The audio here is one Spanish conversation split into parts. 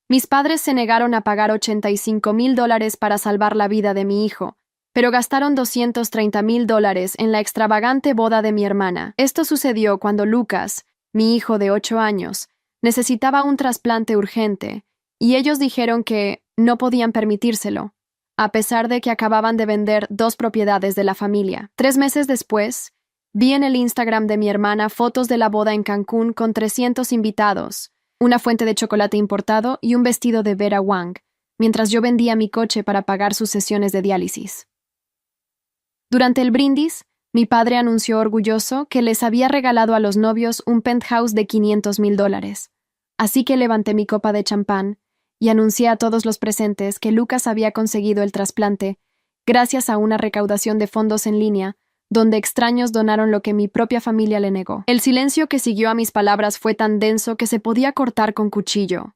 Mis padres se negaron a pagar $85,000 para salvar la vida de mi hijo, pero gastaron $230,000 en la extravagante boda de mi hermana. Esto sucedió cuando Lucas, mi hijo de 8 años, necesitaba un trasplante urgente, y ellos dijeron que no podían permitírselo, a pesar de que acababan de vender 2 propiedades de la familia. 3 meses después, vi en el Instagram de mi hermana fotos de la boda en Cancún con 300 invitados, una fuente de chocolate importado y un vestido de Vera Wang, mientras yo vendía mi coche para pagar sus sesiones de diálisis. Durante el brindis, mi padre anunció orgulloso que les había regalado a los novios un penthouse de $500,000. Así que levanté mi copa de champán y anuncié a todos los presentes que Lucas había conseguido el trasplante gracias a una recaudación de fondos en línea, donde extraños donaron lo que mi propia familia le negó. El silencio que siguió a mis palabras fue tan denso que se podía cortar con cuchillo.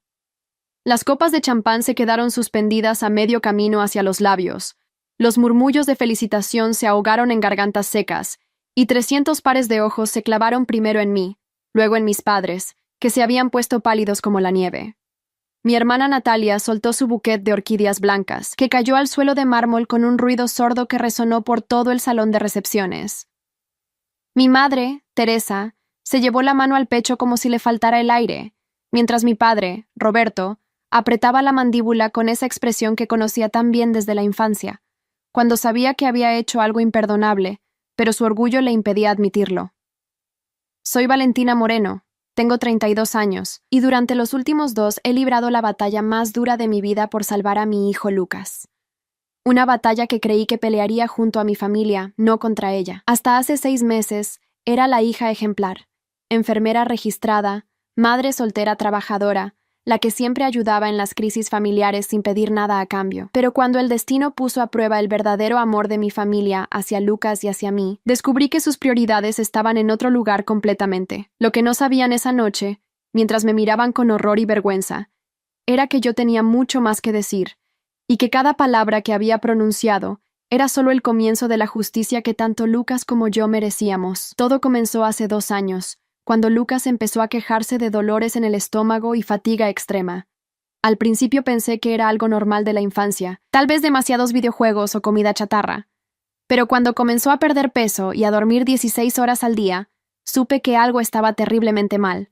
Las copas de champán se quedaron suspendidas a medio camino hacia los labios. Los murmullos de felicitación se ahogaron en gargantas secas, y 300 pares de ojos se clavaron primero en mí, luego en mis padres, que se habían puesto pálidos como la nieve. Mi hermana Natalia soltó su bouquet de orquídeas blancas, que cayó al suelo de mármol con un ruido sordo que resonó por todo el salón de recepciones. Mi madre, Teresa, se llevó la mano al pecho como si le faltara el aire, mientras mi padre, Roberto, apretaba la mandíbula con esa expresión que conocía tan bien desde la infancia, cuando sabía que había hecho algo imperdonable, pero su orgullo le impedía admitirlo. Soy Valentina Moreno. Tengo 32 años, y durante los últimos 2 he librado la batalla más dura de mi vida por salvar a mi hijo Lucas. Una batalla que creí que pelearía junto a mi familia, no contra ella. Hasta hace 6 meses, era la hija ejemplar, enfermera registrada, madre soltera trabajadora, la que siempre ayudaba en las crisis familiares sin pedir nada a cambio. Pero cuando el destino puso a prueba el verdadero amor de mi familia hacia Lucas y hacia mí, descubrí que sus prioridades estaban en otro lugar completamente. Lo que no sabían esa noche, mientras me miraban con horror y vergüenza, era que yo tenía mucho más que decir, y que cada palabra que había pronunciado era solo el comienzo de la justicia que tanto Lucas como yo merecíamos. Todo comenzó hace 2 años, cuando Lucas empezó a quejarse de dolores en el estómago y fatiga extrema. Al principio pensé que era algo normal de la infancia, tal vez demasiados videojuegos o comida chatarra. Pero cuando comenzó a perder peso y a dormir 16 horas al día, supe que algo estaba terriblemente mal.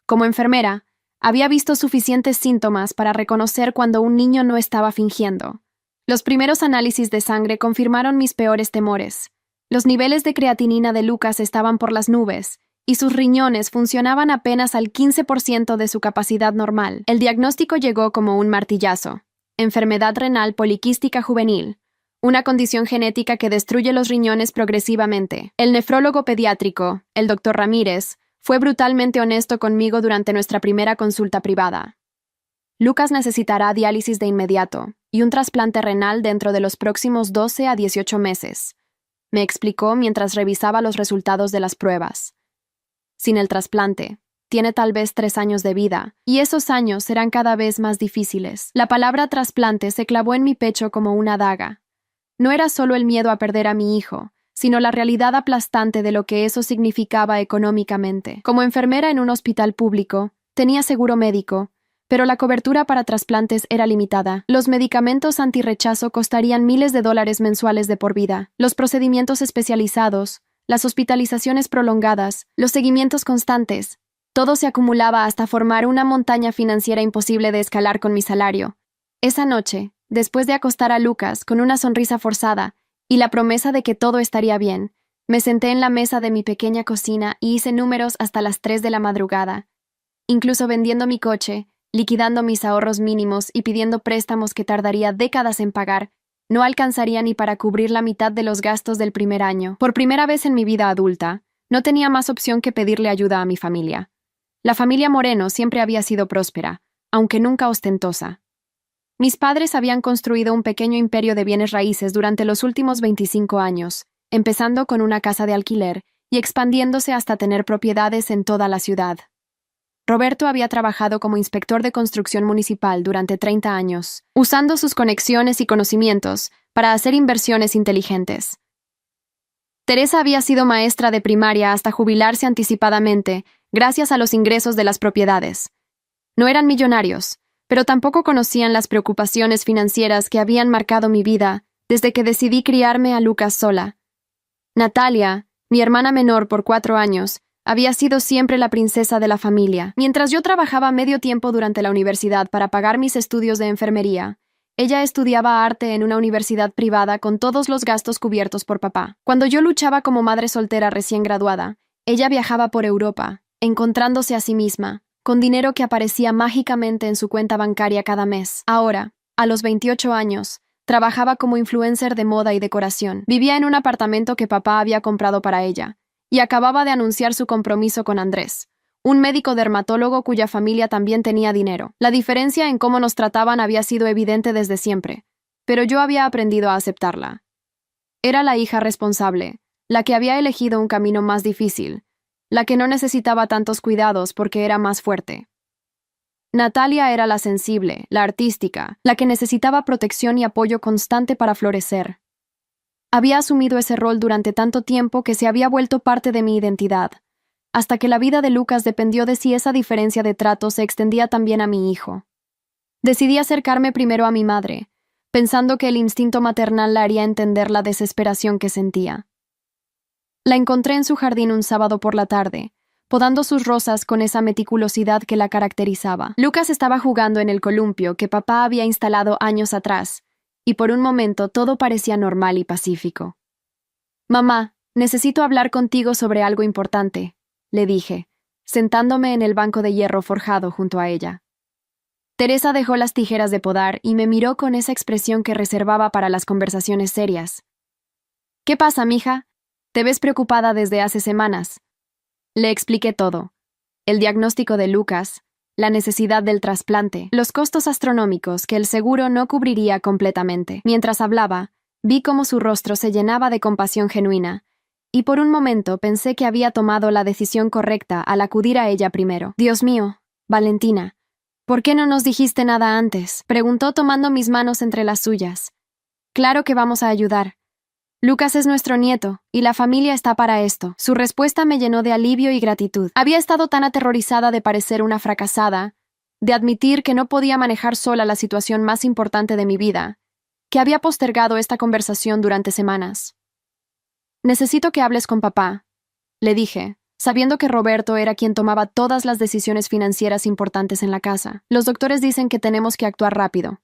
Como enfermera, había visto suficientes síntomas para reconocer cuando un niño no estaba fingiendo. Los primeros análisis de sangre confirmaron mis peores temores. Los niveles de creatinina de Lucas estaban por las nubes, y sus riñones funcionaban apenas al 15% de su capacidad normal. El diagnóstico llegó como un martillazo: enfermedad renal poliquística juvenil, una condición genética que destruye los riñones progresivamente. El nefrólogo pediátrico, el Dr. Ramírez, fue brutalmente honesto conmigo durante nuestra primera consulta privada. Lucas necesitará diálisis de inmediato y un trasplante renal dentro de los próximos 12 a 18 meses, me explicó mientras revisaba los resultados de las pruebas. Sin el trasplante, tiene tal vez 3 años de vida, y esos años serán cada vez más difíciles. La palabra trasplante se clavó en mi pecho como una daga. No era solo el miedo a perder a mi hijo, sino la realidad aplastante de lo que eso significaba económicamente. Como enfermera en un hospital público, tenía seguro médico, pero la cobertura para trasplantes era limitada. Los medicamentos antirrechazo costarían miles de dólares mensuales de por vida. Los procedimientos especializados, las hospitalizaciones prolongadas, los seguimientos constantes, todo se acumulaba hasta formar una montaña financiera imposible de escalar con mi salario. Esa noche, después de acostar a Lucas con una sonrisa forzada y la promesa de que todo estaría bien, me senté en la mesa de mi pequeña cocina y hice números hasta las 3 de la madrugada, incluso vendiendo mi coche, liquidando mis ahorros mínimos y pidiendo préstamos que tardaría décadas en pagar. No alcanzaría ni para cubrir la mitad de los gastos del primer año. Por primera vez en mi vida adulta, no tenía más opción que pedirle ayuda a mi familia. La familia Moreno siempre había sido próspera, aunque nunca ostentosa. Mis padres habían construido un pequeño imperio de bienes raíces durante los últimos 25 años, empezando con una casa de alquiler y expandiéndose hasta tener propiedades en toda la ciudad. Roberto había trabajado como inspector de construcción municipal durante 30 años, usando sus conexiones y conocimientos para hacer inversiones inteligentes. Teresa había sido maestra de primaria hasta jubilarse anticipadamente, gracias a los ingresos de las propiedades. No eran millonarios, pero tampoco conocían las preocupaciones financieras que habían marcado mi vida desde que decidí criarme a Lucas sola. Natalia, mi hermana menor por 4 años, había sido siempre la princesa de la familia. Mientras yo trabajaba medio tiempo durante la universidad para pagar mis estudios de enfermería, ella estudiaba arte en una universidad privada con todos los gastos cubiertos por papá. Cuando yo luchaba como madre soltera recién graduada, ella viajaba por Europa, encontrándose a sí misma, con dinero que aparecía mágicamente en su cuenta bancaria cada mes. Ahora, a los 28 años, trabajaba como influencer de moda y decoración. Vivía en un apartamento que papá había comprado para ella, y acababa de anunciar su compromiso con Andrés, un médico dermatólogo cuya familia también tenía dinero. La diferencia en cómo nos trataban había sido evidente desde siempre, pero yo había aprendido a aceptarla. Era la hija responsable, la que había elegido un camino más difícil, la que no necesitaba tantos cuidados porque era más fuerte. Natalia era la sensible, la artística, la que necesitaba protección y apoyo constante para florecer. Había asumido ese rol durante tanto tiempo que se había vuelto parte de mi identidad, hasta que la vida de Lucas dependió de si esa diferencia de trato se extendía también a mi hijo. Decidí acercarme primero a mi madre, pensando que el instinto maternal la haría entender la desesperación que sentía. La encontré en su jardín un sábado por la tarde, podando sus rosas con esa meticulosidad que la caracterizaba. Lucas estaba jugando en el columpio que papá había instalado años atrás, y por un momento todo parecía normal y pacífico. «Mamá, necesito hablar contigo sobre algo importante», le dije, sentándome en el banco de hierro forjado junto a ella. Teresa dejó las tijeras de podar y me miró con esa expresión que reservaba para las conversaciones serias. «¿Qué pasa, mija? Te ves preocupada desde hace semanas». Le expliqué todo: el diagnóstico de Lucas, la necesidad del trasplante, los costos astronómicos que el seguro no cubriría completamente. Mientras hablaba, vi cómo su rostro se llenaba de compasión genuina, y por un momento pensé que había tomado la decisión correcta al acudir a ella primero. «Dios mío, Valentina, ¿por qué no nos dijiste nada antes?», preguntó tomando mis manos entre las suyas. «Claro que vamos a ayudar. Lucas es nuestro nieto, y la familia está para esto». Su respuesta me llenó de alivio y gratitud. Había estado tan aterrorizada de parecer una fracasada, de admitir que no podía manejar sola la situación más importante de mi vida, que había postergado esta conversación durante semanas. «Necesito que hables con papá», le dije, sabiendo que Roberto era quien tomaba todas las decisiones financieras importantes en la casa. «Los doctores dicen que tenemos que actuar rápido.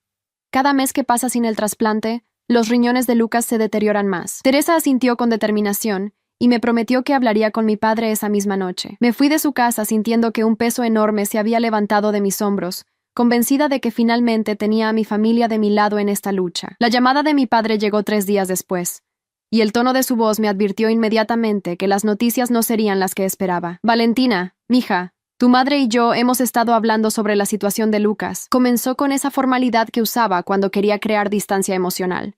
Cada mes que pasa sin el trasplante, los riñones de Lucas se deterioran más». Teresa asintió con determinación y me prometió que hablaría con mi padre esa misma noche. Me fui de su casa sintiendo que un peso enorme se había levantado de mis hombros, convencida de que finalmente tenía a mi familia de mi lado en esta lucha. La llamada de mi padre llegó 3 días después, y el tono de su voz me advirtió inmediatamente que las noticias no serían las que esperaba. «Valentina, mija, tu madre y yo hemos estado hablando sobre la situación de Lucas», comenzó con esa formalidad que usaba cuando quería crear distancia emocional.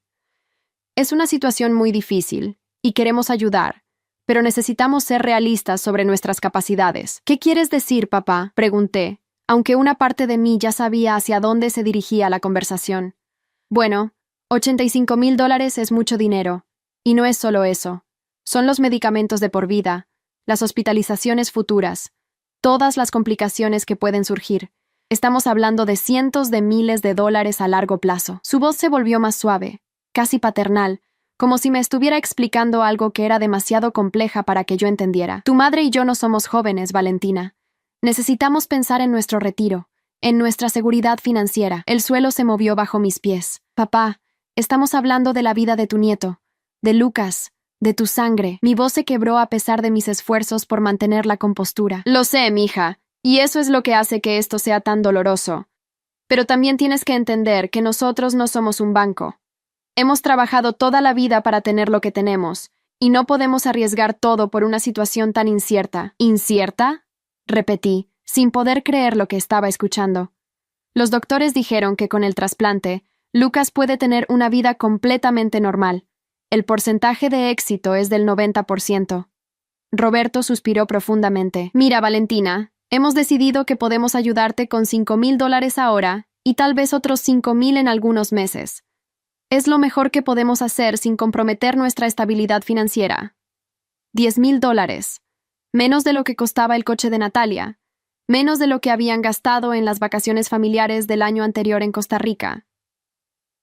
«Es una situación muy difícil, y queremos ayudar, pero necesitamos ser realistas sobre nuestras capacidades». «¿Qué quieres decir, papá?», pregunté, aunque una parte de mí ya sabía hacia dónde se dirigía la conversación. «Bueno, $85,000 es mucho dinero, y no es solo eso. Son los medicamentos de por vida, las hospitalizaciones futuras, todas las complicaciones que pueden surgir. Estamos hablando de cientos de miles de dólares a largo plazo». Su voz se volvió más suave, casi paternal, como si me estuviera explicando algo que era demasiado compleja para que yo entendiera. «Tu madre y yo no somos jóvenes, Valentina. Necesitamos pensar en nuestro retiro, en nuestra seguridad financiera». El suelo se movió bajo mis pies. «Papá, estamos hablando de la vida de tu nieto, de Lucas, de tu sangre». Mi voz se quebró a pesar de mis esfuerzos por mantener la compostura. «Lo sé, mija, y eso es lo que hace que esto sea tan doloroso. Pero también tienes que entender que nosotros no somos un banco. Hemos trabajado toda la vida para tener lo que tenemos, y no podemos arriesgar todo por una situación tan incierta». «¿Incierta?», repetí, sin poder creer lo que estaba escuchando. «Los doctores dijeron que con el trasplante, Lucas puede tener una vida completamente normal. El porcentaje de éxito es del 90%. Roberto suspiró profundamente. «Mira, Valentina, hemos decidido que podemos ayudarte con $5,000 ahora y tal vez otros 5,000 en algunos meses. Es lo mejor que podemos hacer sin comprometer nuestra estabilidad financiera». $10,000. Menos de lo que costaba el coche de Natalia. menos de lo que habían gastado en las vacaciones familiares del año anterior en Costa Rica.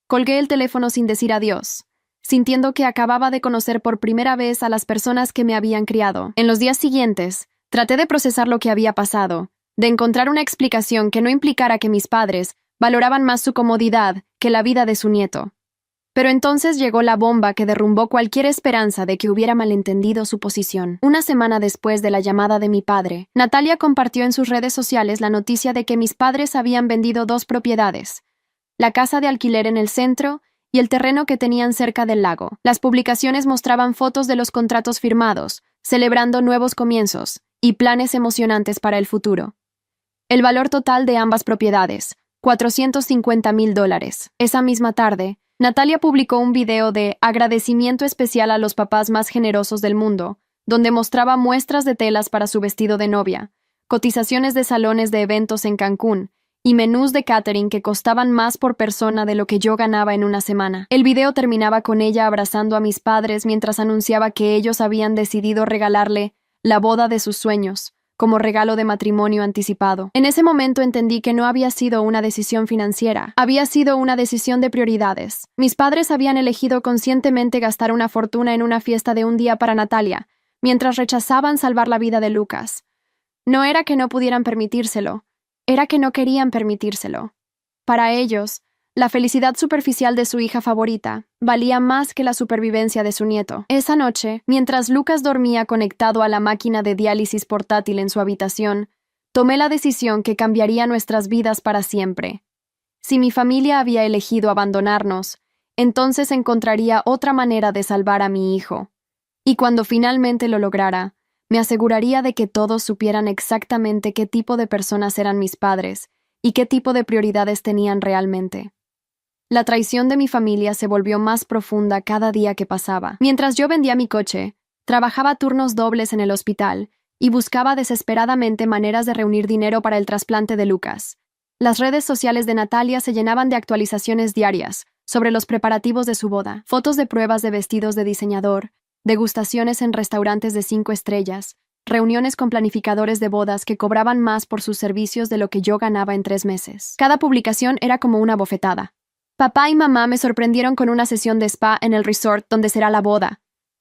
Colgué el teléfono sin decir adiós, sintiendo que acababa de conocer por primera vez a las personas que me habían criado. En los días siguientes, traté de procesar lo que había pasado, de encontrar una explicación que no implicara que mis padres valoraban más su comodidad que la vida de su nieto. Pero entonces llegó la bomba que derrumbó cualquier esperanza de que hubiera malentendido su posición. Una semana después de la llamada de mi padre, Natalia compartió en sus redes sociales la noticia de que mis padres habían vendido 2 propiedades: la casa de alquiler en el centro y el terreno que tenían cerca del lago. Las publicaciones mostraban fotos de los contratos firmados, celebrando nuevos comienzos y planes emocionantes para el futuro. El valor total de ambas propiedades, $450,000. Esa misma tarde, Natalia publicó un video de agradecimiento especial a los papás más generosos del mundo, donde mostraba muestras de telas para su vestido de novia, cotizaciones de salones de eventos en Cancún y menús de catering que costaban más por persona de lo que yo ganaba en una semana. El video terminaba con ella abrazando a mis padres mientras anunciaba que ellos habían decidido regalarle la boda de sus sueños, como regalo de matrimonio anticipado. En ese momento entendí que no había sido una decisión financiera, había sido una decisión de prioridades. Mis padres habían elegido conscientemente gastar una fortuna en una fiesta de un día para Natalia, mientras rechazaban salvar la vida de Lucas. No era que no pudieran permitírselo, era que no querían permitírselo. Para ellos, la felicidad superficial de su hija favorita valía más que la supervivencia de su nieto. Esa noche, mientras Lucas dormía conectado a la máquina de diálisis portátil en su habitación, tomé la decisión que cambiaría nuestras vidas para siempre. Si mi familia había elegido abandonarnos, entonces encontraría otra manera de salvar a mi hijo. Y cuando finalmente lo lograra, me aseguraría de que todos supieran exactamente qué tipo de personas eran mis padres y qué tipo de prioridades tenían realmente. La traición de mi familia se volvió más profunda cada día que pasaba. Mientras yo vendía mi coche, trabajaba turnos dobles en el hospital y buscaba desesperadamente maneras de reunir dinero para el trasplante de Lucas. Las redes sociales de Natalia se llenaban de actualizaciones diarias sobre los preparativos de su boda, fotos de pruebas de vestidos de diseñador, degustaciones en restaurantes de 5 estrellas, reuniones con planificadores de bodas que cobraban más por sus servicios de lo que yo ganaba en 3 meses. Cada publicación era como una bofetada. Papá y mamá me sorprendieron con una sesión de spa en el resort donde será la boda.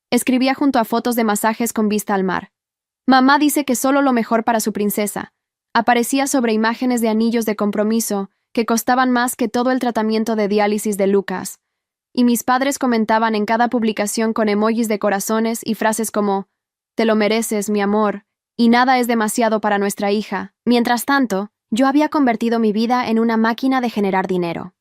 Escribía junto a fotos de masajes con vista al mar. Mamá dice que solo lo mejor para su princesa. Aparecía sobre imágenes de anillos de compromiso que costaban más que todo el tratamiento de diálisis de Lucas. Y mis padres comentaban en cada publicación con emojis de corazones y frases como «Te lo mereces, mi amor», y «Nada es demasiado para nuestra hija». Mientras tanto, yo había convertido mi vida en una máquina de generar dinero.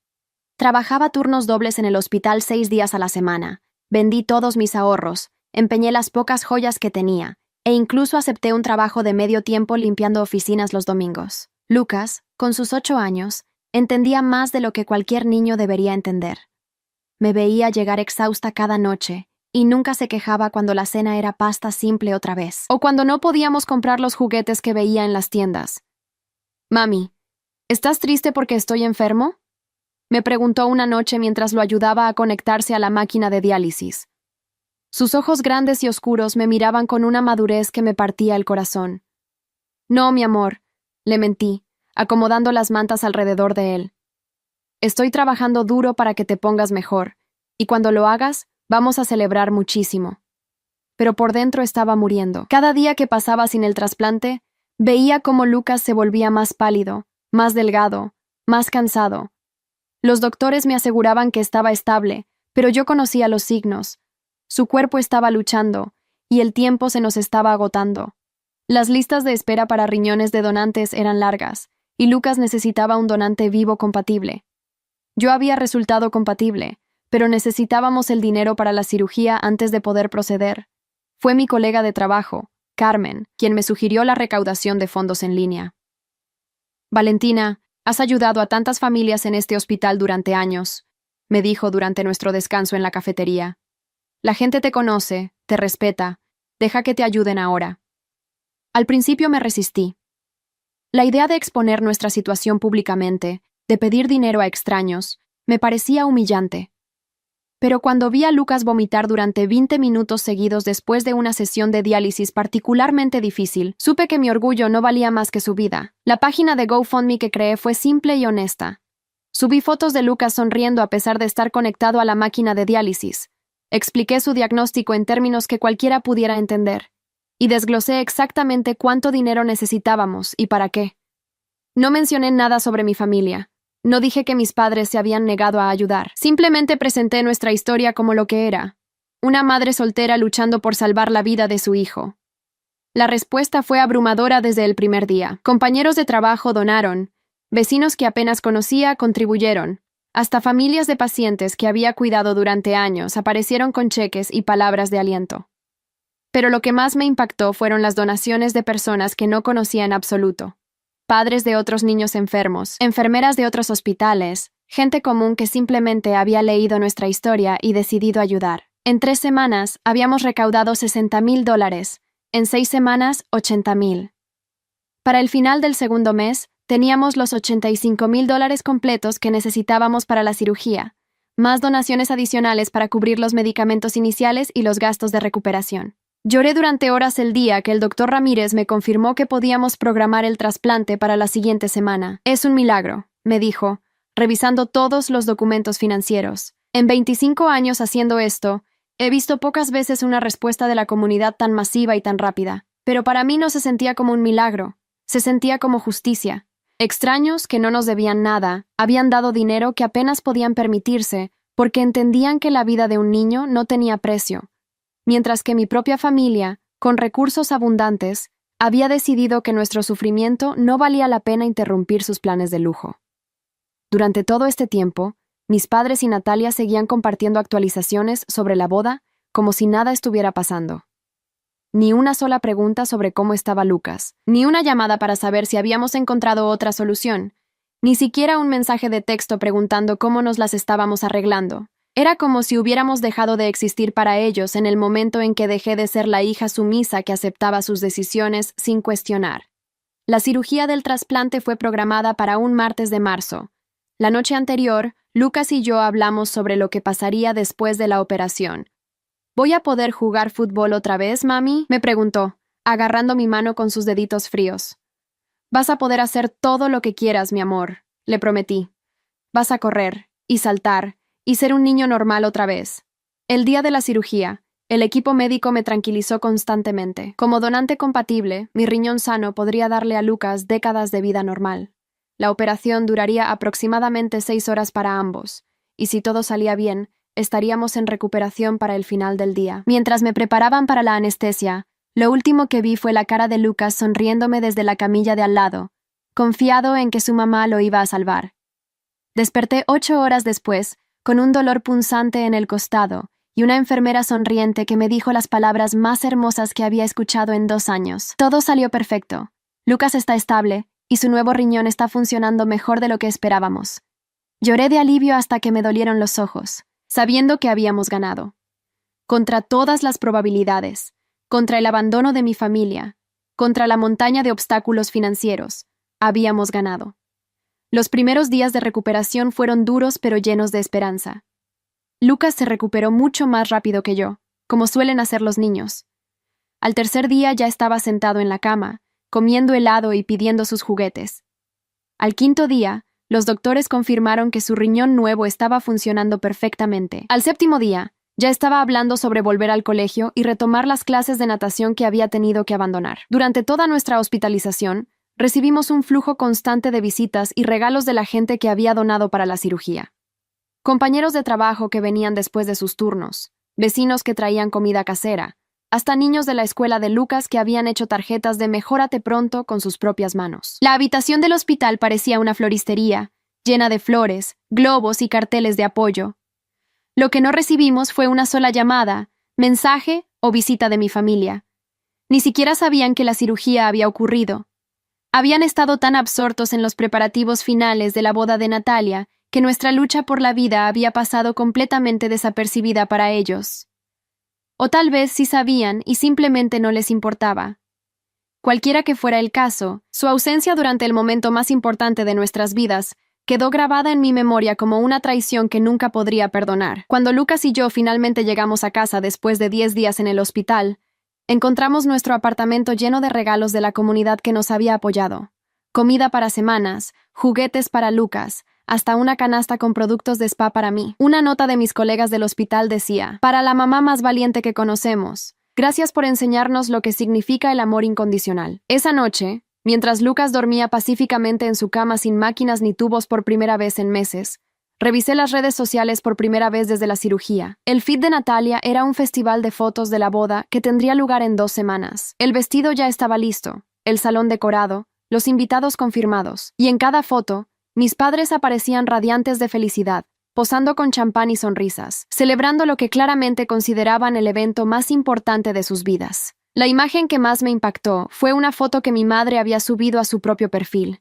Trabajaba turnos dobles en el hospital 6 días a la semana. Vendí todos mis ahorros, empeñé las pocas joyas que tenía, e incluso acepté un trabajo de medio tiempo limpiando oficinas los domingos. Lucas, con sus 8 años, entendía más de lo que cualquier niño debería entender. Me veía llegar exhausta cada noche, y nunca se quejaba cuando la cena era pasta simple otra vez, o cuando no podíamos comprar los juguetes que veía en las tiendas. «Mami, ¿estás triste porque estoy enfermo?», me preguntó una noche mientras lo ayudaba a conectarse a la máquina de diálisis. Sus ojos grandes y oscuros me miraban con una madurez que me partía el corazón. «No, mi amor», le mentí, acomodando las mantas alrededor de él. «Estoy trabajando duro para que te pongas mejor, y cuando lo hagas, vamos a celebrar muchísimo». Pero por dentro estaba muriendo. Cada día que pasaba sin el trasplante, veía cómo Lucas se volvía más pálido, más delgado, más cansado. Los doctores me aseguraban que estaba estable, pero yo conocía los signos. Su cuerpo estaba luchando, y el tiempo se nos estaba agotando. Las listas de espera para riñones de donantes eran largas, y Lucas necesitaba un donante vivo compatible. Yo había resultado compatible, pero necesitábamos el dinero para la cirugía antes de poder proceder. Fue mi colega de trabajo, Carmen, quien me sugirió la recaudación de fondos en línea. «Valentina, has ayudado a tantas familias en este hospital durante años», me dijo durante nuestro descanso en la cafetería. «La gente te conoce, te respeta, deja que te ayuden ahora». Al principio me resistí. La idea de exponer nuestra situación públicamente, de pedir dinero a extraños, me parecía humillante. Pero cuando vi a Lucas vomitar durante 20 minutos seguidos después de una sesión de diálisis particularmente difícil, supe que mi orgullo no valía más que su vida. La página de GoFundMe que creé fue simple y honesta. Subí fotos de Lucas sonriendo a pesar de estar conectado a la máquina de diálisis. Expliqué su diagnóstico en términos que cualquiera pudiera entender. Y desglosé exactamente cuánto dinero necesitábamos y para qué. No mencioné nada sobre mi familia. No dije que mis padres se habían negado a ayudar. Simplemente presenté nuestra historia como lo que era. Una madre soltera luchando por salvar la vida de su hijo. La respuesta fue abrumadora desde el primer día. Compañeros de trabajo donaron. Vecinos que apenas conocía contribuyeron. Hasta familias de pacientes que había cuidado durante años aparecieron con cheques y palabras de aliento. Pero lo que más me impactó fueron las donaciones de personas que no conocía en absoluto. Padres de otros niños enfermos, enfermeras de otros hospitales, gente común que simplemente había leído nuestra historia y decidido ayudar. En 3 semanas habíamos recaudado $60,000, en 6 semanas $80,000. Para el final del segundo mes, teníamos los $85,000 completos que necesitábamos para la cirugía, más donaciones adicionales para cubrir los medicamentos iniciales y los gastos de recuperación. Lloré durante horas el día que el doctor Ramírez me confirmó que podíamos programar el trasplante para la siguiente semana. Es un milagro, me dijo, revisando todos los documentos financieros. En 25 años haciendo esto, he visto pocas veces una respuesta de la comunidad tan masiva y tan rápida. Pero para mí no se sentía como un milagro, se sentía como justicia. Extraños que no nos debían nada, habían dado dinero que apenas podían permitirse porque entendían que la vida de un niño no tenía precio. Mientras que mi propia familia, con recursos abundantes, había decidido que nuestro sufrimiento no valía la pena interrumpir sus planes de lujo. Durante todo este tiempo, mis padres y Natalia seguían compartiendo actualizaciones sobre la boda como si nada estuviera pasando. Ni una sola pregunta sobre cómo estaba Lucas, ni una llamada para saber si habíamos encontrado otra solución, ni siquiera un mensaje de texto preguntando cómo nos las estábamos arreglando. Era como si hubiéramos dejado de existir para ellos en el momento en que dejé de ser la hija sumisa que aceptaba sus decisiones sin cuestionar. La cirugía del trasplante fue programada para un martes de marzo. La noche anterior, Lucas y yo hablamos sobre lo que pasaría después de la operación. ¿Voy a poder jugar fútbol otra vez, mami?, me preguntó, agarrando mi mano con sus deditos fríos. Vas a poder hacer todo lo que quieras, mi amor, le prometí. Vas a correr y saltar y ser un niño normal otra vez. El día de la cirugía, el equipo médico me tranquilizó constantemente. Como donante compatible, mi riñón sano podría darle a Lucas décadas de vida normal. La operación duraría aproximadamente 6 horas para ambos, y si todo salía bien, estaríamos en recuperación para el final del día. Mientras me preparaban para la anestesia, lo último que vi fue la cara de Lucas sonriéndome desde la camilla de al lado, confiado en que su mamá lo iba a salvar. Desperté 8 horas después, con un dolor punzante en el costado y una enfermera sonriente que me dijo las palabras más hermosas que había escuchado en 2 años. Todo salió perfecto. Lucas está estable y su nuevo riñón está funcionando mejor de lo que esperábamos. Lloré de alivio hasta que me dolieron los ojos, sabiendo que habíamos ganado. Contra todas las probabilidades, contra el abandono de mi familia, contra la montaña de obstáculos financieros, habíamos ganado. Los primeros días de recuperación fueron duros pero llenos de esperanza. Lucas se recuperó mucho más rápido que yo, como suelen hacer los niños. Al tercer día ya estaba sentado en la cama, comiendo helado y pidiendo sus juguetes. Al quinto día, los doctores confirmaron que su riñón nuevo estaba funcionando perfectamente. Al séptimo día, ya estaba hablando sobre volver al colegio y retomar las clases de natación que había tenido que abandonar. Durante toda nuestra hospitalización, recibimos un flujo constante de visitas y regalos de la gente que había donado para la cirugía. Compañeros de trabajo que venían después de sus turnos, vecinos que traían comida casera, hasta niños de la escuela de Lucas que habían hecho tarjetas de mejórate pronto con sus propias manos. La habitación del hospital parecía una floristería, llena de flores, globos y carteles de apoyo. Lo que no recibimos fue una sola llamada, mensaje o visita de mi familia. Ni siquiera sabían que la cirugía había ocurrido. Habían estado tan absortos en los preparativos finales de la boda de Natalia que nuestra lucha por la vida había pasado completamente desapercibida para ellos. O tal vez sí sabían y simplemente no les importaba. Cualquiera que fuera el caso, su ausencia durante el momento más importante de nuestras vidas Quedó grabada en mi memoria como una traición que nunca podría perdonar. Cuando Lucas y yo finalmente llegamos a casa después de 10 días en el hospital, encontramos nuestro apartamento lleno de regalos de la comunidad que nos había apoyado. Comida para semanas, juguetes para Lucas, hasta una canasta con productos de spa para mí. Una nota de mis colegas del hospital decía: para la mamá más valiente que conocemos, gracias por enseñarnos lo que significa el amor incondicional. Esa noche, mientras Lucas dormía pacíficamente en su cama sin máquinas ni tubos por primera vez en meses, revisé las redes sociales por primera vez desde la cirugía. El feed de Natalia era un festival de fotos de la boda que tendría lugar en 2 semanas. El vestido ya estaba listo, el salón decorado, los invitados confirmados, y en cada foto, mis padres aparecían radiantes de felicidad, posando con champán y sonrisas, celebrando lo que claramente consideraban el evento más importante de sus vidas. La imagen que más me impactó fue una foto que mi madre había subido a su propio perfil.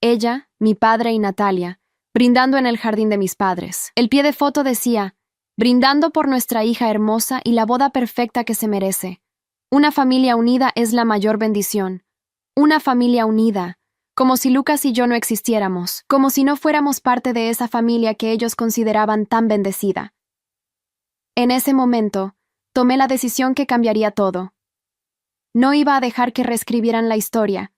Ella, mi padre y Natalia, brindando en el jardín de mis padres. El pie de foto decía: brindando por nuestra hija hermosa y la boda perfecta que se merece. Una familia unida es la mayor bendición. Una familia unida, como si Lucas y yo no existiéramos, como si no fuéramos parte de esa familia que ellos consideraban tan bendecida. En ese momento, tomé la decisión que cambiaría todo. No iba a dejar que reescribieran la historia.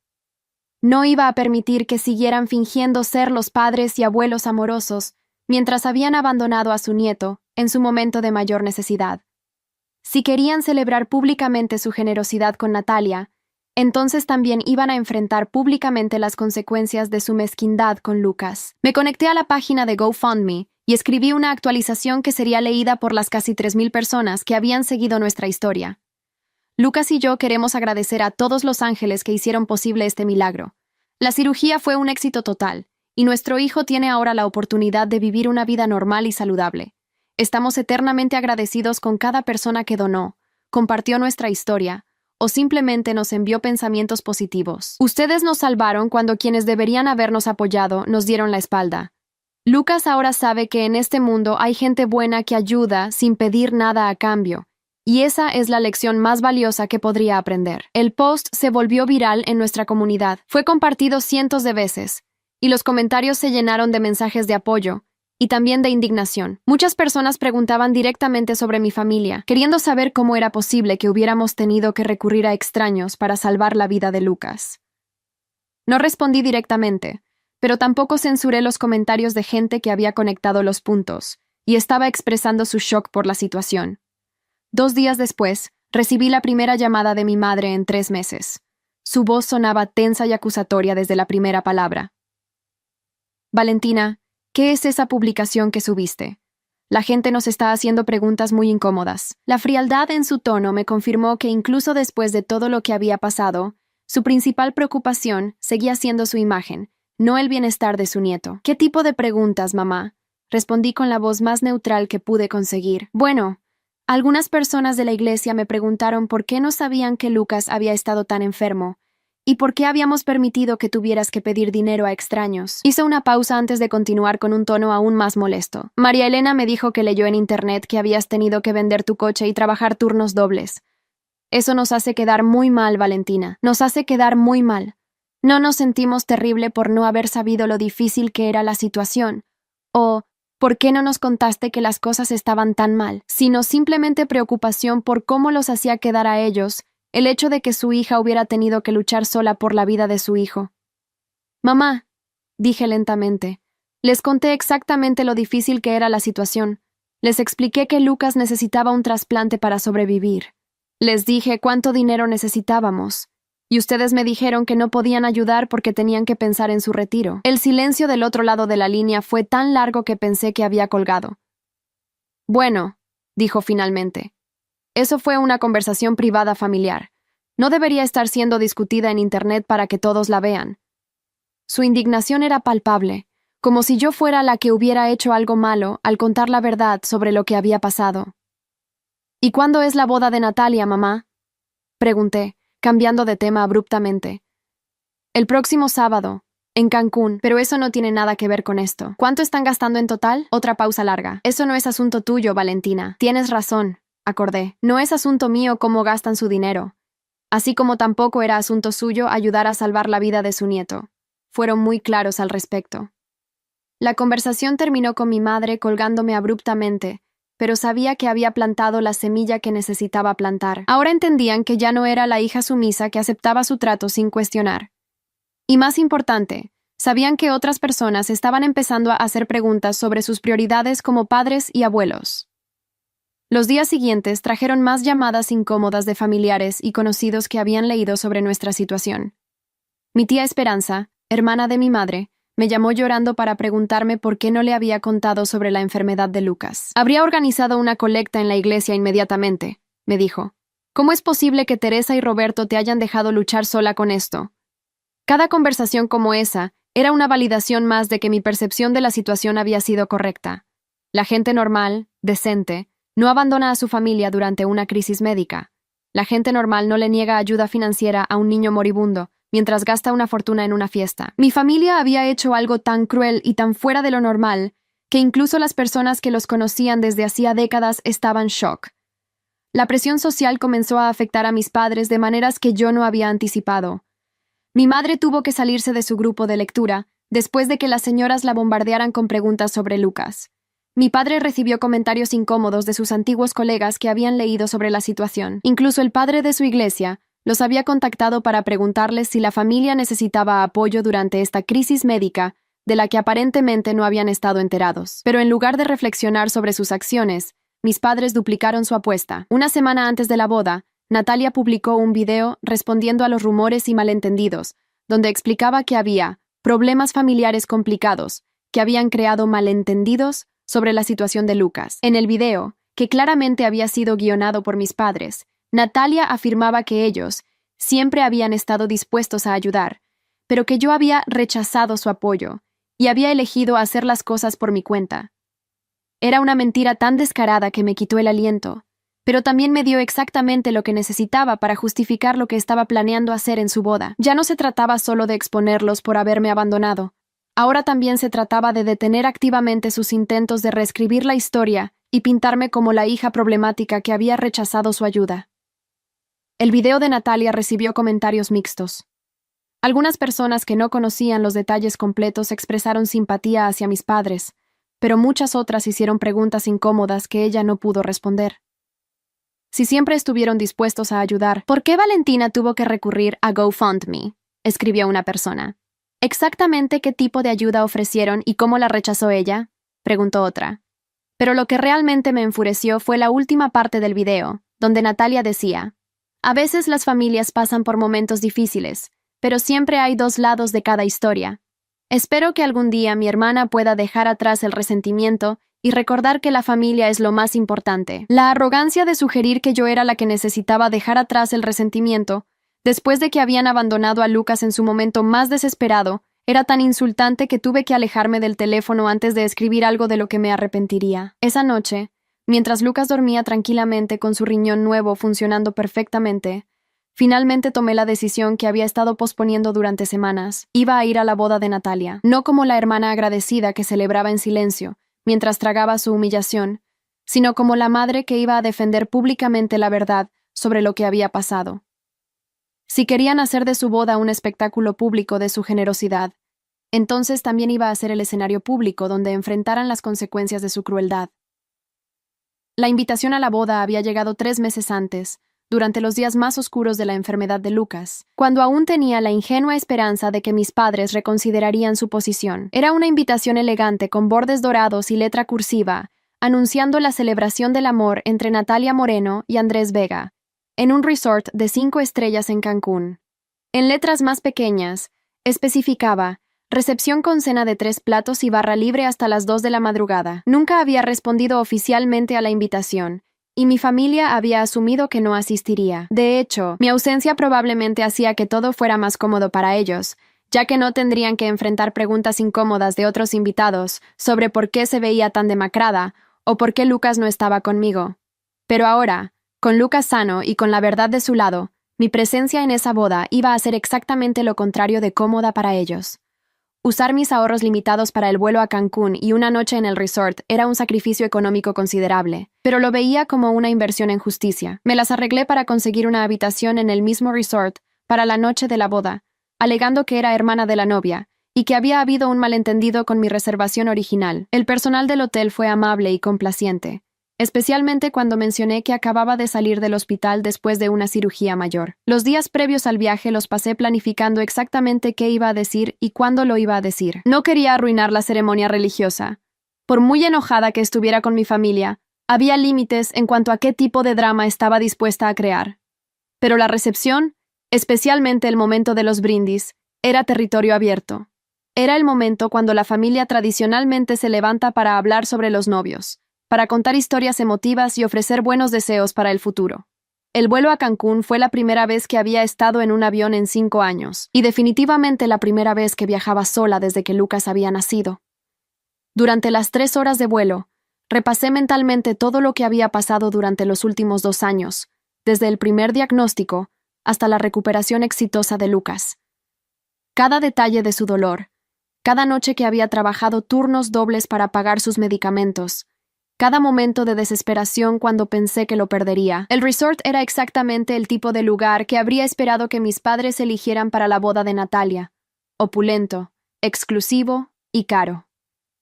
No iba a permitir que siguieran fingiendo ser los padres y abuelos amorosos mientras habían abandonado a su nieto en su momento de mayor necesidad. Si querían celebrar públicamente su generosidad con Natalia, entonces también iban a enfrentar públicamente las consecuencias de su mezquindad con Lucas. Me conecté a la página de GoFundMe y escribí una actualización que sería leída por las casi 3,000 personas que habían seguido nuestra historia. Lucas y yo queremos agradecer a todos los ángeles que hicieron posible este milagro. La cirugía fue un éxito total, y nuestro hijo tiene ahora la oportunidad de vivir una vida normal y saludable. Estamos eternamente agradecidos con cada persona que donó, compartió nuestra historia, o simplemente nos envió pensamientos positivos. Ustedes nos salvaron cuando quienes deberían habernos apoyado nos dieron la espalda. Lucas ahora sabe que en este mundo hay gente buena que ayuda sin pedir nada a cambio, y esa es la lección más valiosa que podría aprender. El post se volvió viral en nuestra comunidad, fue compartido cientos de veces, y los comentarios se llenaron de mensajes de apoyo, y también de indignación. Muchas personas preguntaban directamente sobre mi familia, queriendo saber cómo era posible que hubiéramos tenido que recurrir a extraños para salvar la vida de Lucas. No respondí directamente, pero tampoco censuré los comentarios de gente que había conectado los puntos, y estaba expresando su shock por la situación. 2 días después, recibí la primera llamada de mi madre en 3 meses. Su voz sonaba tensa y acusatoria desde la primera palabra. Valentina, ¿qué es esa publicación que subiste? La gente nos está haciendo preguntas muy incómodas. La frialdad en su tono me confirmó que incluso después de todo lo que había pasado, su principal preocupación seguía siendo su imagen, no el bienestar de su nieto. ¿Qué tipo de preguntas, mamá? Respondí con la voz más neutral que pude conseguir. Bueno, algunas personas de la iglesia me preguntaron por qué no sabían que Lucas había estado tan enfermo, ¿y por qué habíamos permitido que tuvieras que pedir dinero a extraños? Hizo una pausa antes de continuar con un tono aún más molesto. María Elena me dijo que leyó en internet que habías tenido que vender tu coche y trabajar turnos dobles. Eso nos hace quedar muy mal, Valentina. Nos hace quedar muy mal. No nos sentimos terrible por no haber sabido lo difícil que era la situación. O, ¿por qué no nos contaste que las cosas estaban tan mal? Sino simplemente preocupación por cómo los hacía quedar a ellos el hecho de que su hija hubiera tenido que luchar sola por la vida de su hijo. Mamá, dije lentamente, les conté exactamente lo difícil que era la situación. Les expliqué que Lucas necesitaba un trasplante para sobrevivir. Les dije cuánto dinero necesitábamos, y ustedes me dijeron que no podían ayudar porque tenían que pensar en su retiro. El silencio del otro lado de la línea fue tan largo que pensé que había colgado. Bueno, dijo finalmente. Eso fue una conversación privada familiar. No debería estar siendo discutida en Internet para que todos la vean. Su indignación era palpable, como si yo fuera la que hubiera hecho algo malo al contar la verdad sobre lo que había pasado. ¿Y cuándo es la boda de Natalia, mamá? Pregunté, cambiando de tema abruptamente. El próximo sábado, en Cancún, pero eso no tiene nada que ver con esto. ¿Cuánto están gastando en total? Otra pausa larga. Eso no es asunto tuyo, Valentina. Tienes razón. Acordé. No es asunto mío cómo gastan su dinero, así como tampoco era asunto suyo ayudar a salvar la vida de su nieto. Fueron muy claros al respecto. La conversación terminó con mi madre colgándome abruptamente, pero sabía que había plantado la semilla que necesitaba plantar. Ahora entendían que ya no era la hija sumisa que aceptaba su trato sin cuestionar. Y más importante, sabían que otras personas estaban empezando a hacer preguntas sobre sus prioridades como padres y abuelos. Los días siguientes trajeron más llamadas incómodas de familiares y conocidos que habían leído sobre nuestra situación. Mi tía Esperanza, hermana de mi madre, me llamó llorando para preguntarme por qué no le había contado sobre la enfermedad de Lucas. Habría organizado una colecta en la iglesia inmediatamente, me dijo. ¿Cómo es posible que Teresa y Roberto te hayan dejado luchar sola con esto? Cada conversación como esa era una validación más de que mi percepción de la situación había sido correcta. La gente normal, decente, no abandona a su familia durante una crisis médica. La gente normal no le niega ayuda financiera a un niño moribundo mientras gasta una fortuna en una fiesta. Mi familia había hecho algo tan cruel y tan fuera de lo normal que incluso las personas que los conocían desde hacía décadas estaban en shock. La presión social comenzó a afectar a mis padres de maneras que yo no había anticipado. Mi madre tuvo que salirse de su grupo de lectura después de que las señoras la bombardearan con preguntas sobre Lucas. Mi padre recibió comentarios incómodos de sus antiguos colegas que habían leído sobre la situación. Incluso el padre de su iglesia los había contactado para preguntarles si la familia necesitaba apoyo durante esta crisis médica de la que aparentemente no habían estado enterados. Pero en lugar de reflexionar sobre sus acciones, mis padres duplicaron su apuesta. Una semana antes de la boda, Natalia publicó un video respondiendo a los rumores y malentendidos, donde explicaba que había problemas familiares complicados que habían creado malentendidos sobre la situación de Lucas. En el video, que claramente había sido guionado por mis padres, Natalia afirmaba que ellos siempre habían estado dispuestos a ayudar, pero que yo había rechazado su apoyo y había elegido hacer las cosas por mi cuenta. Era una mentira tan descarada que me quitó el aliento, pero también me dio exactamente lo que necesitaba para justificar lo que estaba planeando hacer en su boda. Ya no se trataba solo de exponerlos por haberme abandonado. Ahora también se trataba de detener activamente sus intentos de reescribir la historia y pintarme como la hija problemática que había rechazado su ayuda. El video de Natalia recibió comentarios mixtos. Algunas personas que no conocían los detalles completos expresaron simpatía hacia mis padres, pero muchas otras hicieron preguntas incómodas que ella no pudo responder. Si siempre estuvieron dispuestos a ayudar, ¿por qué Valentina tuvo que recurrir a GoFundMe?, escribió una persona. ¿Exactamente qué tipo de ayuda ofrecieron y cómo la rechazó ella?, preguntó otra. Pero lo que realmente me enfureció fue la última parte del video, donde Natalia decía: a veces las familias pasan por momentos difíciles, pero siempre hay dos lados de cada historia. Espero que algún día mi hermana pueda dejar atrás el resentimiento y recordar que la familia es lo más importante. La arrogancia de sugerir que yo era la que necesitaba dejar atrás el resentimiento, después de que habían abandonado a Lucas en su momento más desesperado, era tan insultante que tuve que alejarme del teléfono antes de escribir algo de lo que me arrepentiría. Esa noche, mientras Lucas dormía tranquilamente con su riñón nuevo funcionando perfectamente, finalmente tomé la decisión que había estado posponiendo durante semanas. Iba a ir a la boda de Natalia, no como la hermana agradecida que celebraba en silencio, mientras tragaba su humillación, sino como la madre que iba a defender públicamente la verdad sobre lo que había pasado. Si querían hacer de su boda un espectáculo público de su generosidad, entonces también iba a ser el escenario público donde enfrentaran las consecuencias de su crueldad. La invitación a la boda había llegado 3 meses antes, durante los días más oscuros de la enfermedad de Lucas, cuando aún tenía la ingenua esperanza de que mis padres reconsiderarían su posición. Era una invitación elegante con bordes dorados y letra cursiva, anunciando la celebración del amor entre Natalia Moreno y Andrés Vega, en un resort de 5 estrellas en Cancún. En letras más pequeñas, especificaba: recepción con cena de 3 platos y barra libre hasta las 2 de la madrugada. Nunca había respondido oficialmente a la invitación, y mi familia había asumido que no asistiría. De hecho, mi ausencia probablemente hacía que todo fuera más cómodo para ellos, ya que no tendrían que enfrentar preguntas incómodas de otros invitados sobre por qué se veía tan demacrada o por qué Lucas no estaba conmigo. Pero ahora, con Lucas sano y con la verdad de su lado, mi presencia en esa boda iba a ser exactamente lo contrario de cómoda para ellos. Usar mis ahorros limitados para el vuelo a Cancún y una noche en el resort era un sacrificio económico considerable, pero lo veía como una inversión en justicia. Me las arreglé para conseguir una habitación en el mismo resort para la noche de la boda, alegando que era hermana de la novia y que había habido un malentendido con mi reservación original. El personal del hotel fue amable y complaciente, especialmente cuando mencioné que acababa de salir del hospital después de una cirugía mayor. Los días previos al viaje los pasé planificando exactamente qué iba a decir y cuándo lo iba a decir. No quería arruinar la ceremonia religiosa. Por muy enojada que estuviera con mi familia, había límites en cuanto a qué tipo de drama estaba dispuesta a crear. Pero la recepción, especialmente el momento de los brindis, era territorio abierto. Era el momento cuando la familia tradicionalmente se levanta para hablar sobre los novios, para contar historias emotivas y ofrecer buenos deseos para el futuro. El vuelo a Cancún fue la primera vez que había estado en un avión en 5 años, y definitivamente la primera vez que viajaba sola desde que Lucas había nacido. Durante las 3 horas de vuelo, repasé mentalmente todo lo que había pasado durante los últimos 2 años, desde el primer diagnóstico hasta la recuperación exitosa de Lucas. Cada detalle de su dolor, cada noche que había trabajado turnos dobles para pagar sus medicamentos, cada momento de desesperación cuando pensé que lo perdería. El resort era exactamente el tipo de lugar que habría esperado que mis padres eligieran para la boda de Natalia. Opulento, exclusivo y caro.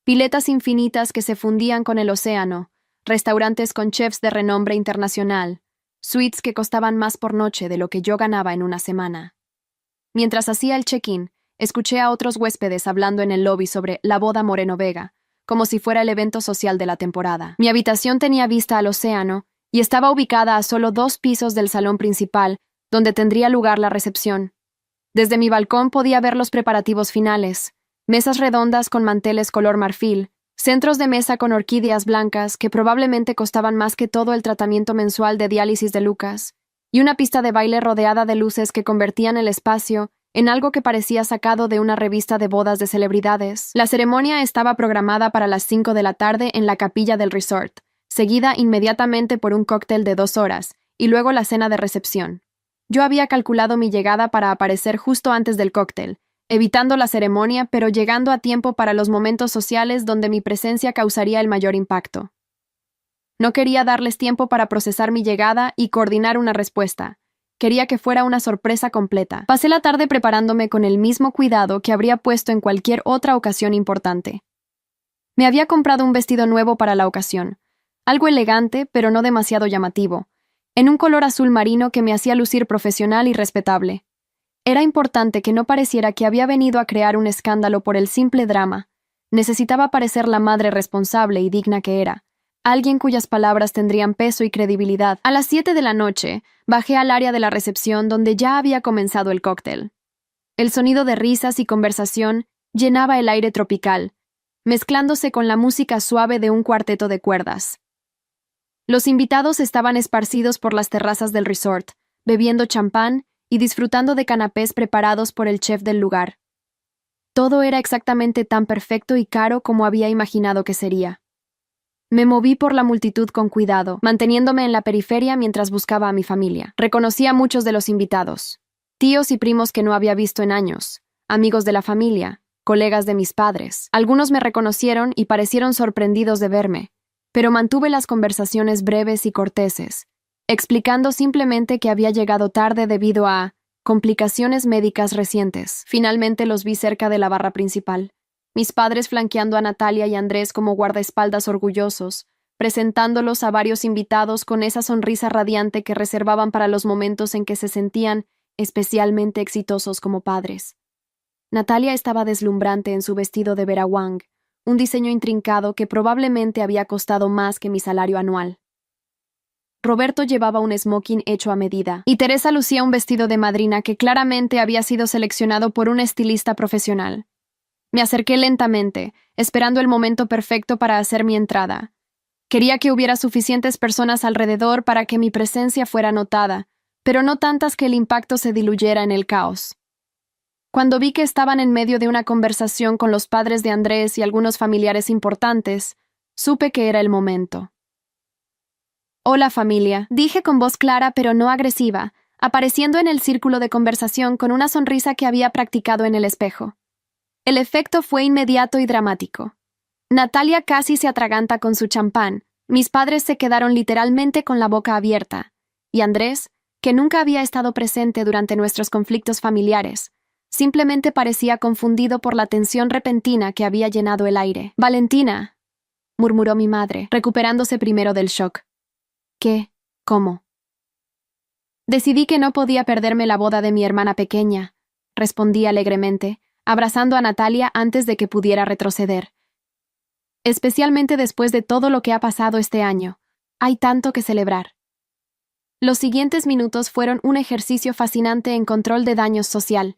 Piletas infinitas que se fundían con el océano, restaurantes con chefs de renombre internacional, suites que costaban más por noche de lo que yo ganaba en una semana. Mientras hacía el check-in, escuché a otros huéspedes hablando en el lobby sobre la boda Moreno Vega, como si fuera el evento social de la temporada. Mi habitación tenía vista al océano y estaba ubicada a solo 2 pisos del salón principal, donde tendría lugar la recepción. Desde mi balcón podía ver los preparativos finales, mesas redondas con manteles color marfil, centros de mesa con orquídeas blancas que probablemente costaban más que todo el tratamiento mensual de diálisis de Lucas, y una pista de baile rodeada de luces que convertían el espacio en algo que parecía sacado de una revista de bodas de celebridades. La ceremonia estaba programada para las 5 de la tarde en la capilla del resort, seguida inmediatamente por un cóctel de 2 horas, y luego la cena de recepción. Yo había calculado mi llegada para aparecer justo antes del cóctel, evitando la ceremonia pero llegando a tiempo para los momentos sociales donde mi presencia causaría el mayor impacto. No quería darles tiempo para procesar mi llegada y coordinar una respuesta. Quería que fuera una sorpresa completa. Pasé la tarde preparándome con el mismo cuidado que habría puesto en cualquier otra ocasión importante. Me había comprado un vestido nuevo para la ocasión, algo elegante pero no demasiado llamativo, en un color azul marino que me hacía lucir profesional y respetable. Era importante que no pareciera que había venido a crear un escándalo por el simple drama. Necesitaba parecer la madre responsable y digna que era. Alguien cuyas palabras tendrían peso y credibilidad. A las 7 de la noche, bajé al área de la recepción donde ya había comenzado el cóctel. El sonido de risas y conversación llenaba el aire tropical, mezclándose con la música suave de un cuarteto de cuerdas. Los invitados estaban esparcidos por las terrazas del resort, bebiendo champán y disfrutando de canapés preparados por el chef del lugar. Todo era exactamente tan perfecto y caro como había imaginado que sería. Me moví por la multitud con cuidado, manteniéndome en la periferia mientras buscaba a mi familia. Reconocí a muchos de los invitados, tíos y primos que no había visto en años, amigos de la familia, colegas de mis padres. Algunos me reconocieron y parecieron sorprendidos de verme, pero mantuve las conversaciones breves y corteses, explicando simplemente que había llegado tarde debido a complicaciones médicas recientes. Finalmente los vi cerca de la barra principal. Mis padres flanqueando a Natalia y Andrés como guardaespaldas orgullosos, presentándolos a varios invitados con esa sonrisa radiante que reservaban para los momentos en que se sentían especialmente exitosos como padres. Natalia estaba deslumbrante en su vestido de Vera Wang, un diseño intrincado que probablemente había costado más que mi salario anual. Roberto llevaba un smoking hecho a medida, y Teresa lucía un vestido de madrina que claramente había sido seleccionado por un estilista profesional. Me acerqué lentamente, esperando el momento perfecto para hacer mi entrada. Quería que hubiera suficientes personas alrededor para que mi presencia fuera notada, pero no tantas que el impacto se diluyera en el caos. Cuando vi que estaban en medio de una conversación con los padres de Andrés y algunos familiares importantes, supe que era el momento. «Hola, familia», dije con voz clara pero no agresiva, apareciendo en el círculo de conversación con una sonrisa que había practicado en el espejo. El efecto fue inmediato y dramático. Natalia casi se atraganta con su champán, mis padres se quedaron literalmente con la boca abierta, y Andrés, que nunca había estado presente durante nuestros conflictos familiares, Simplemente parecía confundido por la tensión repentina que había llenado el aire. «Valentina», murmuró mi madre, recuperándose primero del shock. «¿Qué? ¿Cómo?» «Decidí que no podía perderme la boda de mi hermana pequeña», respondí alegremente, abrazando a Natalia antes de que pudiera retroceder. «Especialmente después de todo lo que ha pasado este año. Hay tanto que celebrar». Los siguientes minutos fueron un ejercicio fascinante en control de daños social.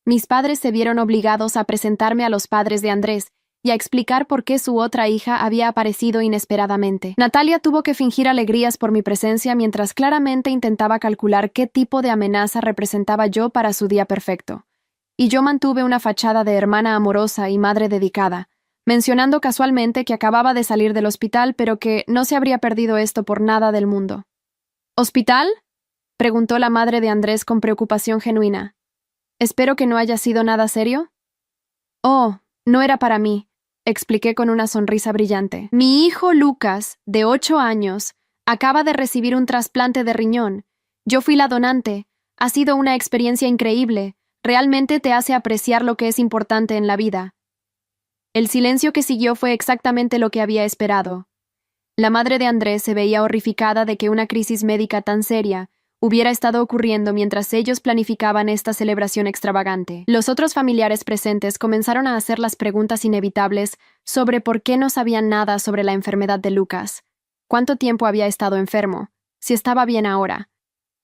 Mis padres se vieron obligados a presentarme a los padres de Andrés y a explicar por qué su otra hija había aparecido inesperadamente. Natalia tuvo que fingir alegrías por mi presencia mientras claramente intentaba calcular qué tipo de amenaza representaba yo para su día perfecto. Y yo mantuve una fachada de hermana amorosa y madre dedicada, mencionando casualmente que acababa de salir del hospital pero que no se habría perdido esto por nada del mundo. «¿Hospital?», preguntó la madre de Andrés con preocupación genuina. «Espero que no haya sido nada serio». «Oh, no era para mí», expliqué con una sonrisa brillante. «Mi hijo Lucas, de 8 años, acaba de recibir un trasplante de riñón. Yo fui la donante. Ha sido una experiencia increíble. Realmente te hace apreciar lo que es importante en la vida». El silencio que siguió fue exactamente lo que había esperado. La madre de Andrés se veía horrificada de que una crisis médica tan seria hubiera estado ocurriendo mientras ellos planificaban esta celebración extravagante. Los otros familiares presentes comenzaron a hacer las preguntas inevitables sobre por qué no sabían nada sobre la enfermedad de Lucas, cuánto tiempo había estado enfermo, si estaba bien ahora.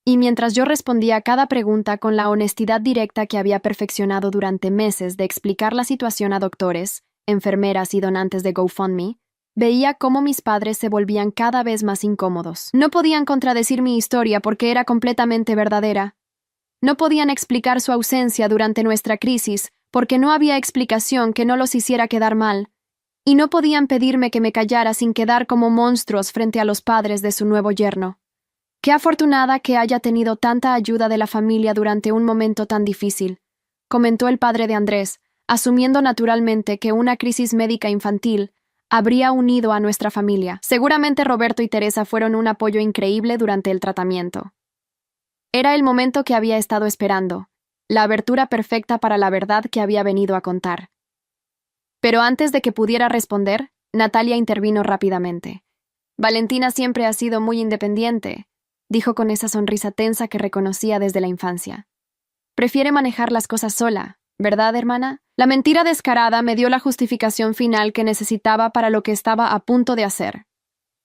Y mientras yo respondía a cada pregunta con la honestidad directa que había perfeccionado durante meses de explicar la situación a doctores, enfermeras y donantes de GoFundMe, veía cómo mis padres se volvían cada vez más incómodos. No podían contradecir mi historia porque era completamente verdadera. No podían explicar su ausencia durante nuestra crisis porque no había explicación que no los hiciera quedar mal. Y no podían pedirme que me callara sin quedar como monstruos frente a los padres de su nuevo yerno. Qué afortunada que haya tenido tanta ayuda de la familia durante un momento tan difícil, comentó el padre de Andrés, asumiendo naturalmente que una crisis médica infantil habría unido a nuestra familia. Seguramente Roberto y Teresa fueron un apoyo increíble durante el tratamiento. Era el momento que había estado esperando, la abertura perfecta para la verdad que había venido a contar. Pero antes de que pudiera responder, Natalia intervino rápidamente. «Valentina siempre ha sido muy independiente», dijo con esa sonrisa tensa que reconocía desde la infancia. «Prefiere manejar las cosas sola, ¿verdad, hermana?» La mentira descarada me dio la justificación final que necesitaba para lo que estaba a punto de hacer.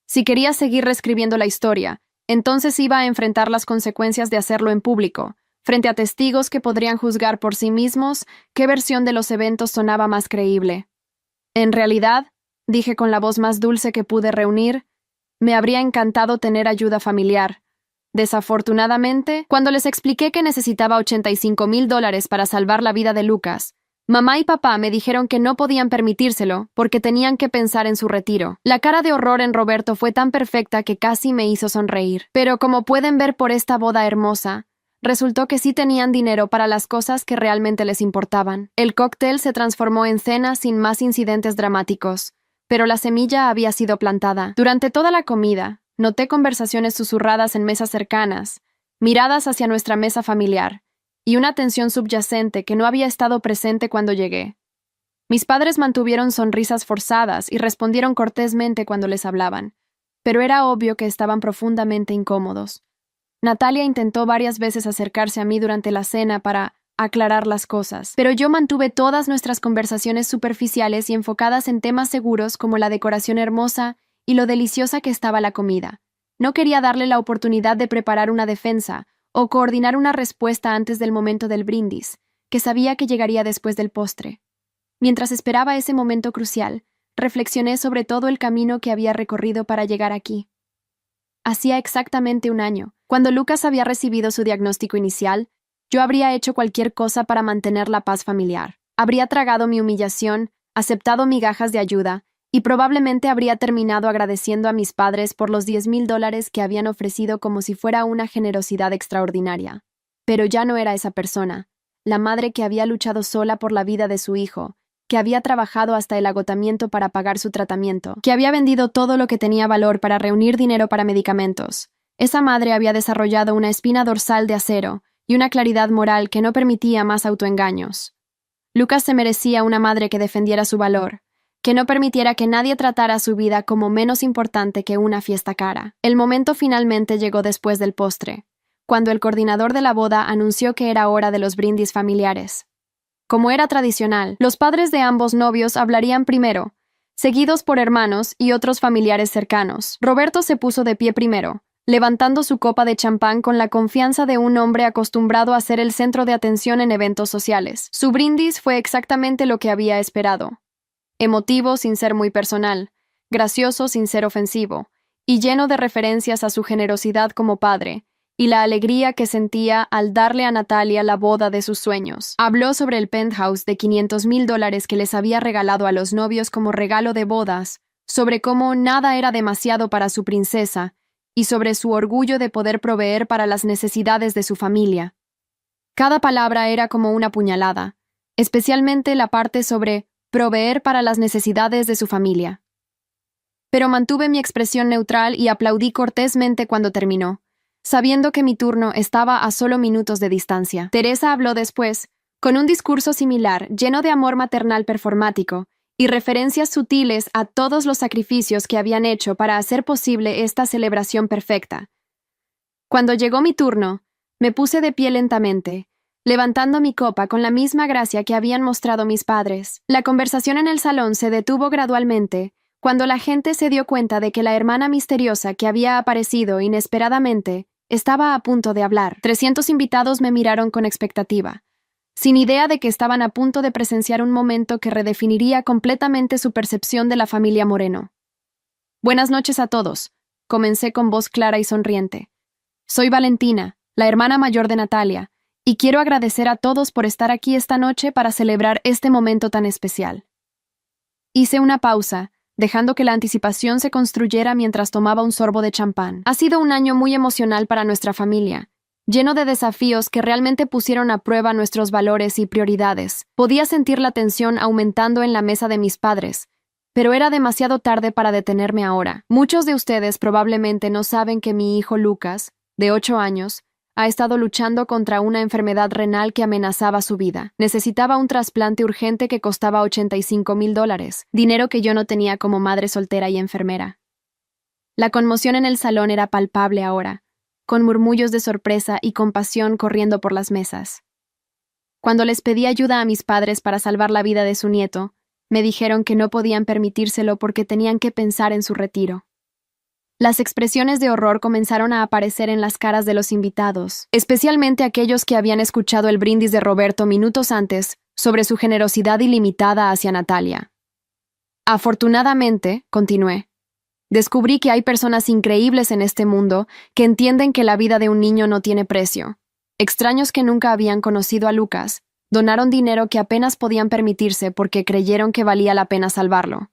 Si quería seguir reescribiendo la historia, entonces iba a enfrentar las consecuencias de hacerlo en público, frente a testigos que podrían juzgar por sí mismos qué versión de los eventos sonaba más creíble. En realidad, dije con la voz más dulce que pude reunir, me habría encantado tener ayuda familiar. Desafortunadamente, cuando les expliqué que necesitaba $85,000 para salvar la vida de Lucas, mamá y papá me dijeron que no podían permitírselo porque tenían que pensar en su retiro. La cara de horror en Roberto fue tan perfecta que casi me hizo sonreír. Pero como pueden ver por esta boda hermosa, resultó que sí tenían dinero para las cosas que realmente les importaban. El cóctel se transformó en cena sin más incidentes dramáticos, pero la semilla había sido plantada. Durante toda la comida, noté conversaciones susurradas en mesas cercanas, miradas hacia nuestra mesa familiar, y una tensión subyacente que no había estado presente cuando llegué. Mis padres mantuvieron sonrisas forzadas y respondieron cortésmente cuando les hablaban, pero era obvio que estaban profundamente incómodos. Natalia intentó varias veces acercarse a mí durante la cena para aclarar las cosas, pero yo mantuve todas nuestras conversaciones superficiales y enfocadas en temas seguros como la decoración hermosa y lo deliciosa que estaba la comida. No quería darle la oportunidad de preparar una defensa o coordinar una respuesta antes del momento del brindis, que sabía que llegaría después del postre. Mientras esperaba ese momento crucial, reflexioné sobre todo el camino que había recorrido para llegar aquí. Hacía exactamente un año, cuando Lucas había recibido su diagnóstico inicial, yo habría hecho cualquier cosa para mantener la paz familiar. Habría tragado mi humillación, aceptado migajas de ayuda, y probablemente habría terminado agradeciendo a mis padres por los $10,000 que habían ofrecido como si fuera una generosidad extraordinaria. Pero ya no era esa persona, la madre que había luchado sola por la vida de su hijo, que había trabajado hasta el agotamiento para pagar su tratamiento, que había vendido todo lo que tenía valor para reunir dinero para medicamentos. Esa madre había desarrollado una espina dorsal de acero y una claridad moral que no permitía más autoengaños. Lucas se merecía una madre que defendiera su valor, que no permitiera que nadie tratara su vida como menos importante que una fiesta cara. El momento finalmente llegó después del postre, cuando el coordinador de la boda anunció que era hora de los brindis familiares. Como era tradicional, los padres de ambos novios hablarían primero, seguidos por hermanos y otros familiares cercanos. Roberto se puso de pie primero, levantando su copa de champán con la confianza de un hombre acostumbrado a ser el centro de atención en eventos sociales. Su brindis fue exactamente lo que había esperado. Emotivo sin ser muy personal, gracioso sin ser ofensivo, y lleno de referencias a su generosidad como padre, y la alegría que sentía al darle a Natalia la boda de sus sueños. Habló sobre el penthouse de $500,000 que les había regalado a los novios como regalo de bodas, sobre cómo nada era demasiado para su princesa, y sobre su orgullo de poder proveer para las necesidades de su familia. Cada palabra era como una puñalada, especialmente la parte sobre proveer para las necesidades de su familia. Pero mantuve mi expresión neutral y aplaudí cortésmente cuando terminó, sabiendo que mi turno estaba a solo minutos de distancia. Teresa habló después, con un discurso similar, lleno de amor maternal performático y referencias sutiles a todos los sacrificios que habían hecho para hacer posible esta celebración perfecta. Cuando llegó mi turno, me puse de pie lentamente, levantando mi copa con la misma gracia que habían mostrado mis padres. La conversación en el salón se detuvo gradualmente, cuando la gente se dio cuenta de que la hermana misteriosa que había aparecido inesperadamente estaba a punto de hablar. 300 invitados me miraron con expectativa, sin idea de que estaban a punto de presenciar un momento que redefiniría completamente su percepción de la familia Moreno. Buenas noches a todos, comencé con voz clara y sonriente. Soy Valentina, la hermana mayor de Natalia, y quiero agradecer a todos por estar aquí esta noche para celebrar este momento tan especial. Hice una pausa, dejando que la anticipación se construyera mientras tomaba un sorbo de champán. Ha sido un año muy emocional para nuestra familia, lleno de desafíos que realmente pusieron a prueba nuestros valores y prioridades. Podía sentir la tensión aumentando en la mesa de mis padres, pero era demasiado tarde para detenerme ahora. Muchos de ustedes probablemente no saben que mi hijo Lucas, de 8 años, ha estado luchando contra una enfermedad renal que amenazaba su vida. Necesitaba un trasplante urgente que costaba $85,000, dinero que yo no tenía como madre soltera y enfermera. La conmoción en el salón era palpable ahora, con murmullos de sorpresa y compasión corriendo por las mesas. Cuando les pedí ayuda a mis padres para salvar la vida de su nieto, me dijeron que no podían permitírselo porque tenían que pensar en su retiro. Las expresiones de horror comenzaron a aparecer en las caras de los invitados, especialmente aquellos que habían escuchado el brindis de Roberto minutos antes sobre su generosidad ilimitada hacia Natalia. Afortunadamente, continué, descubrí que hay personas increíbles en este mundo que entienden que la vida de un niño no tiene precio. Extraños que nunca habían conocido a Lucas donaron dinero que apenas podían permitirse porque creyeron que valía la pena salvarlo.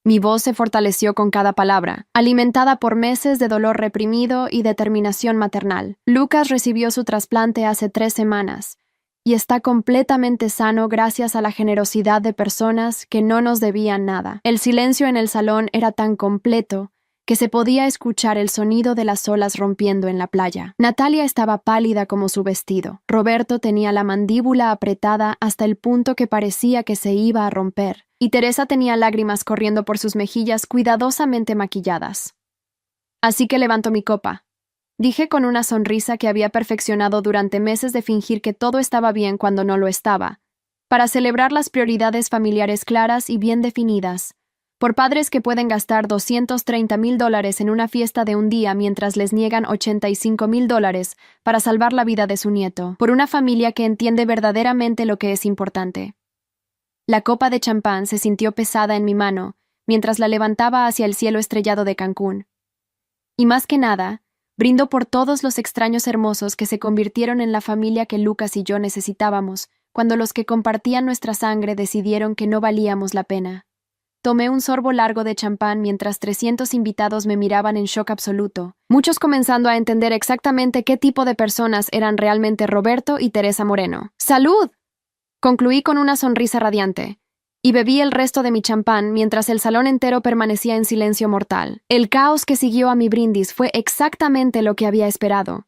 Mi voz se fortaleció con cada palabra, alimentada por meses de dolor reprimido y determinación maternal. Lucas recibió su trasplante hace 3 semanas y está completamente sano gracias a la generosidad de personas que no nos debían nada. El silencio en el salón era tan completo que se podía escuchar el sonido de las olas rompiendo en la playa. Natalia estaba pálida como su vestido. Roberto tenía la mandíbula apretada hasta el punto que parecía que se iba a romper. Y Teresa tenía lágrimas corriendo por sus mejillas cuidadosamente maquilladas. Así que levanto mi copa, dije con una sonrisa que había perfeccionado durante meses de fingir que todo estaba bien cuando no lo estaba, para celebrar las prioridades familiares claras y bien definidas, por padres que pueden gastar $230,000 en una fiesta de un día mientras les niegan $85,000 para salvar la vida de su nieto, por una familia que entiende verdaderamente lo que es importante. La copa de champán se sintió pesada en mi mano mientras la levantaba hacia el cielo estrellado de Cancún. Y más que nada, brindo por todos los extraños hermosos que se convirtieron en la familia que Lucas y yo necesitábamos cuando los que compartían nuestra sangre decidieron que no valíamos la pena. Tomé un sorbo largo de champán mientras 300 invitados me miraban en shock absoluto, muchos comenzando a entender exactamente qué tipo de personas eran realmente Roberto y Teresa Moreno. ¡Salud!, concluí con una sonrisa radiante, y bebí el resto de mi champán mientras el salón entero permanecía en silencio mortal. El caos que siguió a mi brindis fue exactamente lo que había esperado.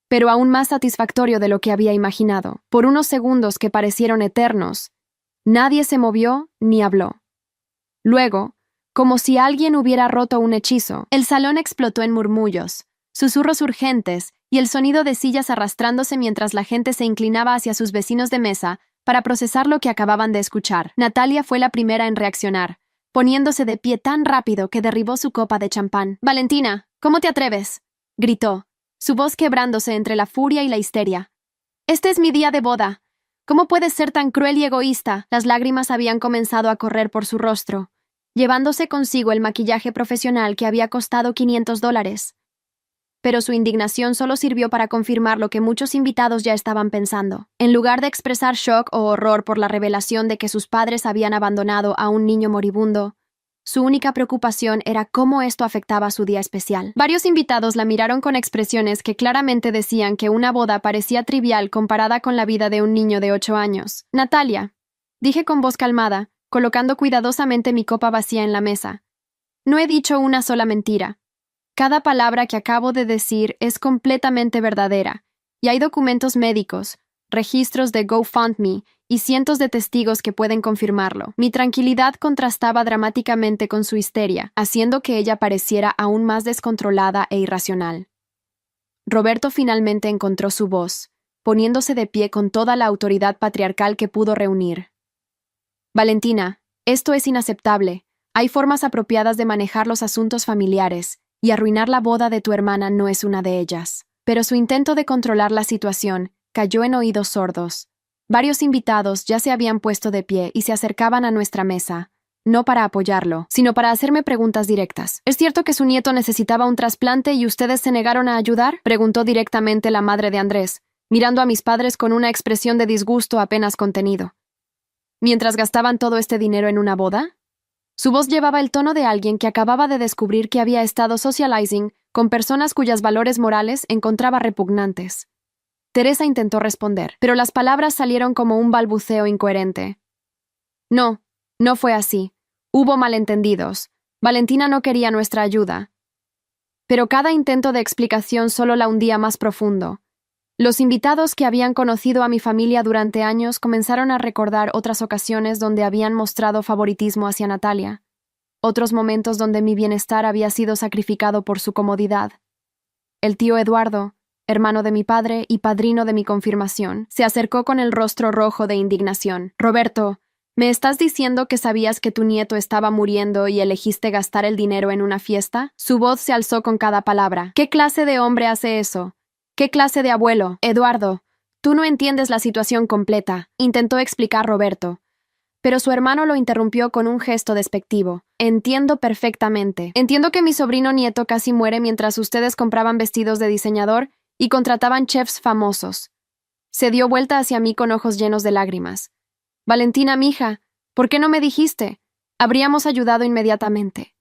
pero aún más satisfactorio de lo que había imaginado. Por unos segundos que parecieron eternos, nadie se movió ni habló. Luego, como si alguien hubiera roto un hechizo, el salón explotó en murmullos, susurros urgentes y el sonido de sillas arrastrándose mientras la gente se inclinaba hacia sus vecinos de mesa para procesar lo que acababan de escuchar. Natalia fue la primera en reaccionar, poniéndose de pie tan rápido que derribó su copa de champán. «Valentina, ¿cómo te atreves?», gritó, su voz quebrándose entre la furia y la histeria. «Este es mi día de boda. ¿Cómo puedes ser tan cruel y egoísta?». Las lágrimas habían comenzado a correr por su rostro, llevándose consigo el maquillaje profesional que había costado $500. Pero su indignación solo sirvió para confirmar lo que muchos invitados ya estaban pensando. En lugar de expresar shock o horror por la revelación de que sus padres habían abandonado a un niño moribundo, su única preocupación era cómo esto afectaba su día especial. Varios invitados la miraron con expresiones que claramente decían que una boda parecía trivial comparada con la vida de un niño de 8 años. «Natalia», dije con voz calmada, colocando cuidadosamente mi copa vacía en la mesa. «No he dicho una sola mentira. Cada palabra que acabo de decir es completamente verdadera, y hay documentos médicos, registros de GoFundMe y cientos de testigos que pueden confirmarlo». Mi tranquilidad contrastaba dramáticamente con su histeria, haciendo que ella pareciera aún más descontrolada e irracional. Roberto finalmente encontró su voz, poniéndose de pie con toda la autoridad patriarcal que pudo reunir. «Valentina, esto es inaceptable. Hay formas apropiadas de manejar los asuntos familiares, y arruinar la boda de tu hermana no es una de ellas». Pero su intento de controlar la situación cayó en oídos sordos. Varios invitados ya se habían puesto de pie y se acercaban a nuestra mesa, no para apoyarlo, sino para hacerme preguntas directas. «¿Es cierto que su nieto necesitaba un trasplante y ustedes se negaron a ayudar?», preguntó directamente la madre de Andrés, mirando a mis padres con una expresión de disgusto apenas contenido. «¿Mientras gastaban todo este dinero en una boda?». Su voz llevaba el tono de alguien que acababa de descubrir que había estado socializing con personas cuyos valores morales encontraba repugnantes. Teresa intentó responder, pero las palabras salieron como un balbuceo incoherente. «No, no fue así. Hubo malentendidos. Valentina no quería nuestra ayuda». Pero cada intento de explicación solo la hundía más profundo. Los invitados que habían conocido a mi familia durante años comenzaron a recordar otras ocasiones donde habían mostrado favoritismo hacia Natalia, otros momentos donde mi bienestar había sido sacrificado por su comodidad. El tío Eduardo, hermano de mi padre y padrino de mi confirmación, se acercó con el rostro rojo de indignación. «Roberto, ¿me estás diciendo que sabías que tu nieto estaba muriendo y elegiste gastar el dinero en una fiesta?». Su voz se alzó con cada palabra. «¿Qué clase de hombre hace eso? ¿Qué clase de abuelo?». «Eduardo, tú no entiendes la situación completa», intentó explicar Roberto. Pero su hermano lo interrumpió con un gesto despectivo. «Entiendo perfectamente. Entiendo que mi sobrino nieto casi muere mientras ustedes compraban vestidos de diseñador y contrataban chefs famosos». Se dio vuelta hacia mí con ojos llenos de lágrimas. «Valentina, mija, ¿por qué no me dijiste? Habríamos ayudado inmediatamente».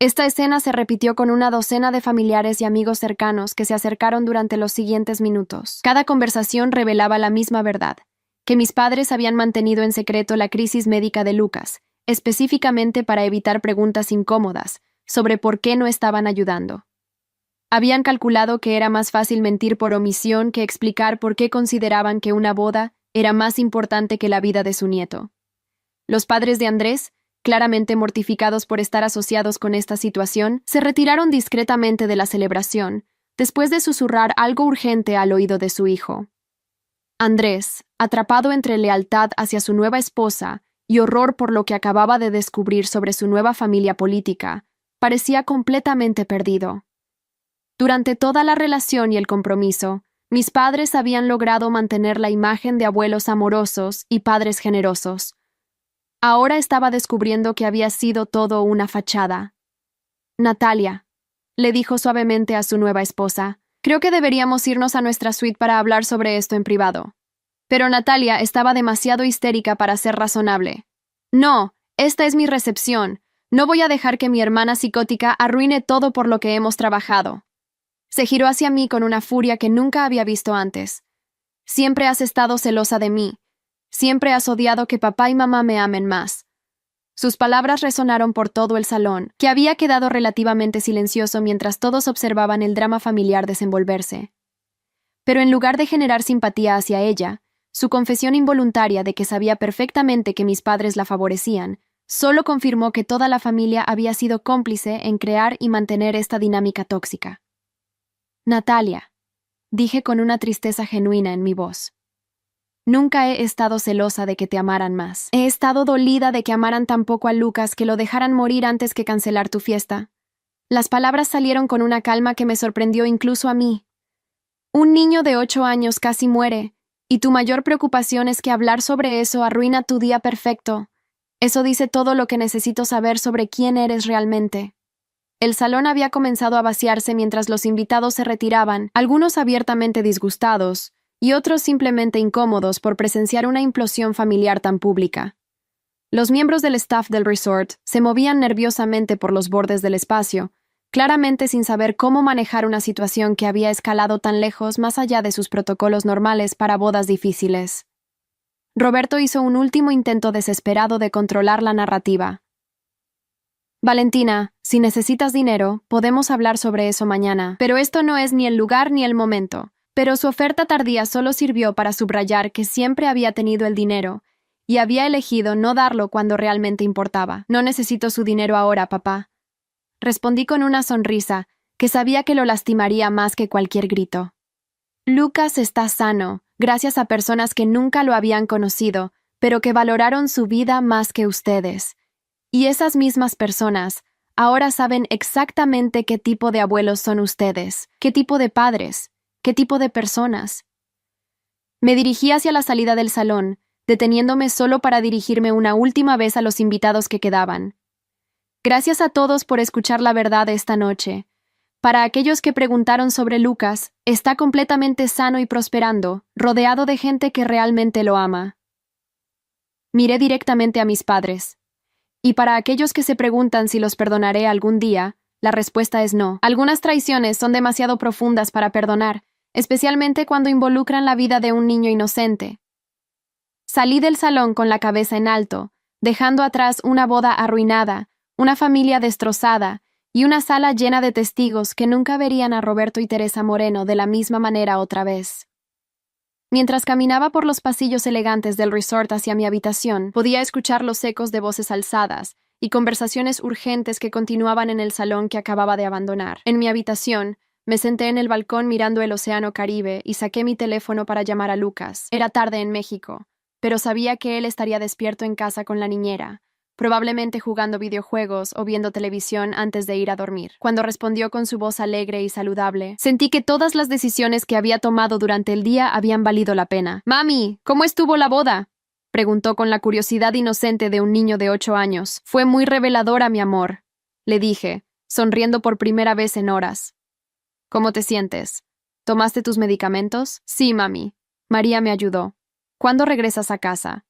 Esta escena se repitió con una docena de familiares y amigos cercanos que se acercaron durante los siguientes minutos. Cada conversación revelaba la misma verdad, que mis padres habían mantenido en secreto la crisis médica de Lucas, específicamente para evitar preguntas incómodas sobre por qué no estaban ayudando. Habían calculado que era más fácil mentir por omisión que explicar por qué consideraban que una boda era más importante que la vida de su nieto. Los padres de Andrés, claramente mortificados por estar asociados con esta situación, se retiraron discretamente de la celebración, después de susurrar algo urgente al oído de su hijo. Andrés, atrapado entre lealtad hacia su nueva esposa y horror por lo que acababa de descubrir sobre su nueva familia política, parecía completamente perdido. Durante toda la relación y el compromiso, mis padres habían logrado mantener la imagen de abuelos amorosos y padres generosos. Ahora estaba descubriendo que había sido todo una fachada. «Natalia», le dijo suavemente a su nueva esposa, «creo que deberíamos irnos a nuestra suite para hablar sobre esto en privado». Pero Natalia estaba demasiado histérica para ser razonable. «No, esta es mi recepción. No voy a dejar que mi hermana psicótica arruine todo por lo que hemos trabajado». Se giró hacia mí con una furia que nunca había visto antes. «Siempre has estado celosa de mí. Siempre has odiado que papá y mamá me amen más». Sus palabras resonaron por todo el salón, que había quedado relativamente silencioso mientras todos observaban el drama familiar desenvolverse. Pero en lugar de generar simpatía hacia ella, su confesión involuntaria de que sabía perfectamente que mis padres la favorecían, solo confirmó que toda la familia había sido cómplice en crear y mantener esta dinámica tóxica. Natalia, dije con una tristeza genuina en mi voz. Nunca he estado celosa de que te amaran más. He estado dolida de que amaran tan poco a Lucas que lo dejaran morir antes que cancelar tu fiesta. Las palabras salieron con una calma que me sorprendió incluso a mí. Un niño de 8 años casi muere, y tu mayor preocupación es que hablar sobre eso arruina tu día perfecto. Eso dice todo lo que necesito saber sobre quién eres realmente. El salón había comenzado a vaciarse mientras los invitados se retiraban, algunos abiertamente disgustados, y otros simplemente incómodos por presenciar una implosión familiar tan pública. Los miembros del staff del resort se movían nerviosamente por los bordes del espacio, claramente sin saber cómo manejar una situación que había escalado tan lejos más allá de sus protocolos normales para bodas difíciles. Roberto hizo un último intento desesperado de controlar la narrativa. Valentina, si necesitas dinero, podemos hablar sobre eso mañana, pero esto no es ni el lugar ni el momento. Pero su oferta tardía solo sirvió para subrayar que siempre había tenido el dinero y había elegido no darlo cuando realmente importaba. No necesito su dinero ahora, papá. Respondí con una sonrisa que sabía que lo lastimaría más que cualquier grito. Lucas está sano, gracias a personas que nunca lo habían conocido, pero que valoraron su vida más que ustedes. Y esas mismas personas ahora saben exactamente qué tipo de abuelos son ustedes, qué tipo de padres, qué tipo de personas. Me dirigí hacia la salida del salón, deteniéndome solo para dirigirme una última vez a los invitados que quedaban. Gracias a todos por escuchar la verdad esta noche. Para aquellos que preguntaron sobre Lucas, está completamente sano y prosperando, rodeado de gente que realmente lo ama. Miré directamente a mis padres. Y para aquellos que se preguntan si los perdonaré algún día, la respuesta es no. Algunas traiciones son demasiado profundas para perdonar, especialmente cuando involucran la vida de un niño inocente. Salí del salón con la cabeza en alto, dejando atrás una boda arruinada, una familia destrozada y una sala llena de testigos que nunca verían a Roberto y Teresa Moreno de la misma manera otra vez. Mientras caminaba por los pasillos elegantes del resort hacia mi habitación, podía escuchar los ecos de voces alzadas y conversaciones urgentes que continuaban en el salón que acababa de abandonar. En mi habitación, me senté en el balcón mirando el océano Caribe y saqué mi teléfono para llamar a Lucas. Era tarde en México, pero sabía que él estaría despierto en casa con la niñera, probablemente jugando videojuegos o viendo televisión antes de ir a dormir. Cuando respondió con su voz alegre y saludable, sentí que todas las decisiones que había tomado durante el día habían valido la pena. «Mami, ¿cómo estuvo la boda?», preguntó con la curiosidad inocente de un niño de 8 años. «Fue muy reveladora, mi amor», le dije, sonriendo por primera vez en horas. «¿Cómo te sientes? ¿Tomaste tus medicamentos?» «Sí, mami. María me ayudó». «¿Cuándo regresas a casa?»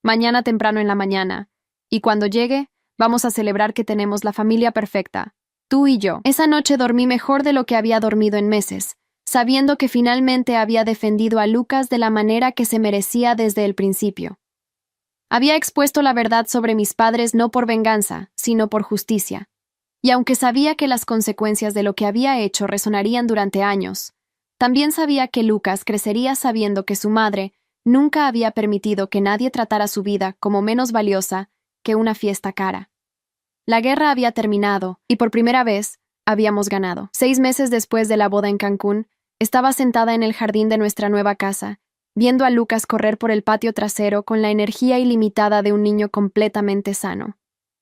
«Mañana temprano en la mañana. Y cuando llegue, vamos a celebrar que tenemos la familia perfecta, tú y yo». Esa noche dormí mejor de lo que había dormido en meses, sabiendo que finalmente había defendido a Lucas de la manera que se merecía desde el principio. Había expuesto la verdad sobre mis padres no por venganza, sino por justicia. Y aunque sabía que las consecuencias de lo que había hecho resonarían durante años, también sabía que Lucas crecería sabiendo que su madre nunca había permitido que nadie tratara su vida como menos valiosa que una fiesta cara. La guerra había terminado, y por primera vez, habíamos ganado. 6 meses después de la boda en Cancún, estaba sentada en el jardín de nuestra nueva casa, viendo a Lucas correr por el patio trasero con la energía ilimitada de un niño completamente sano.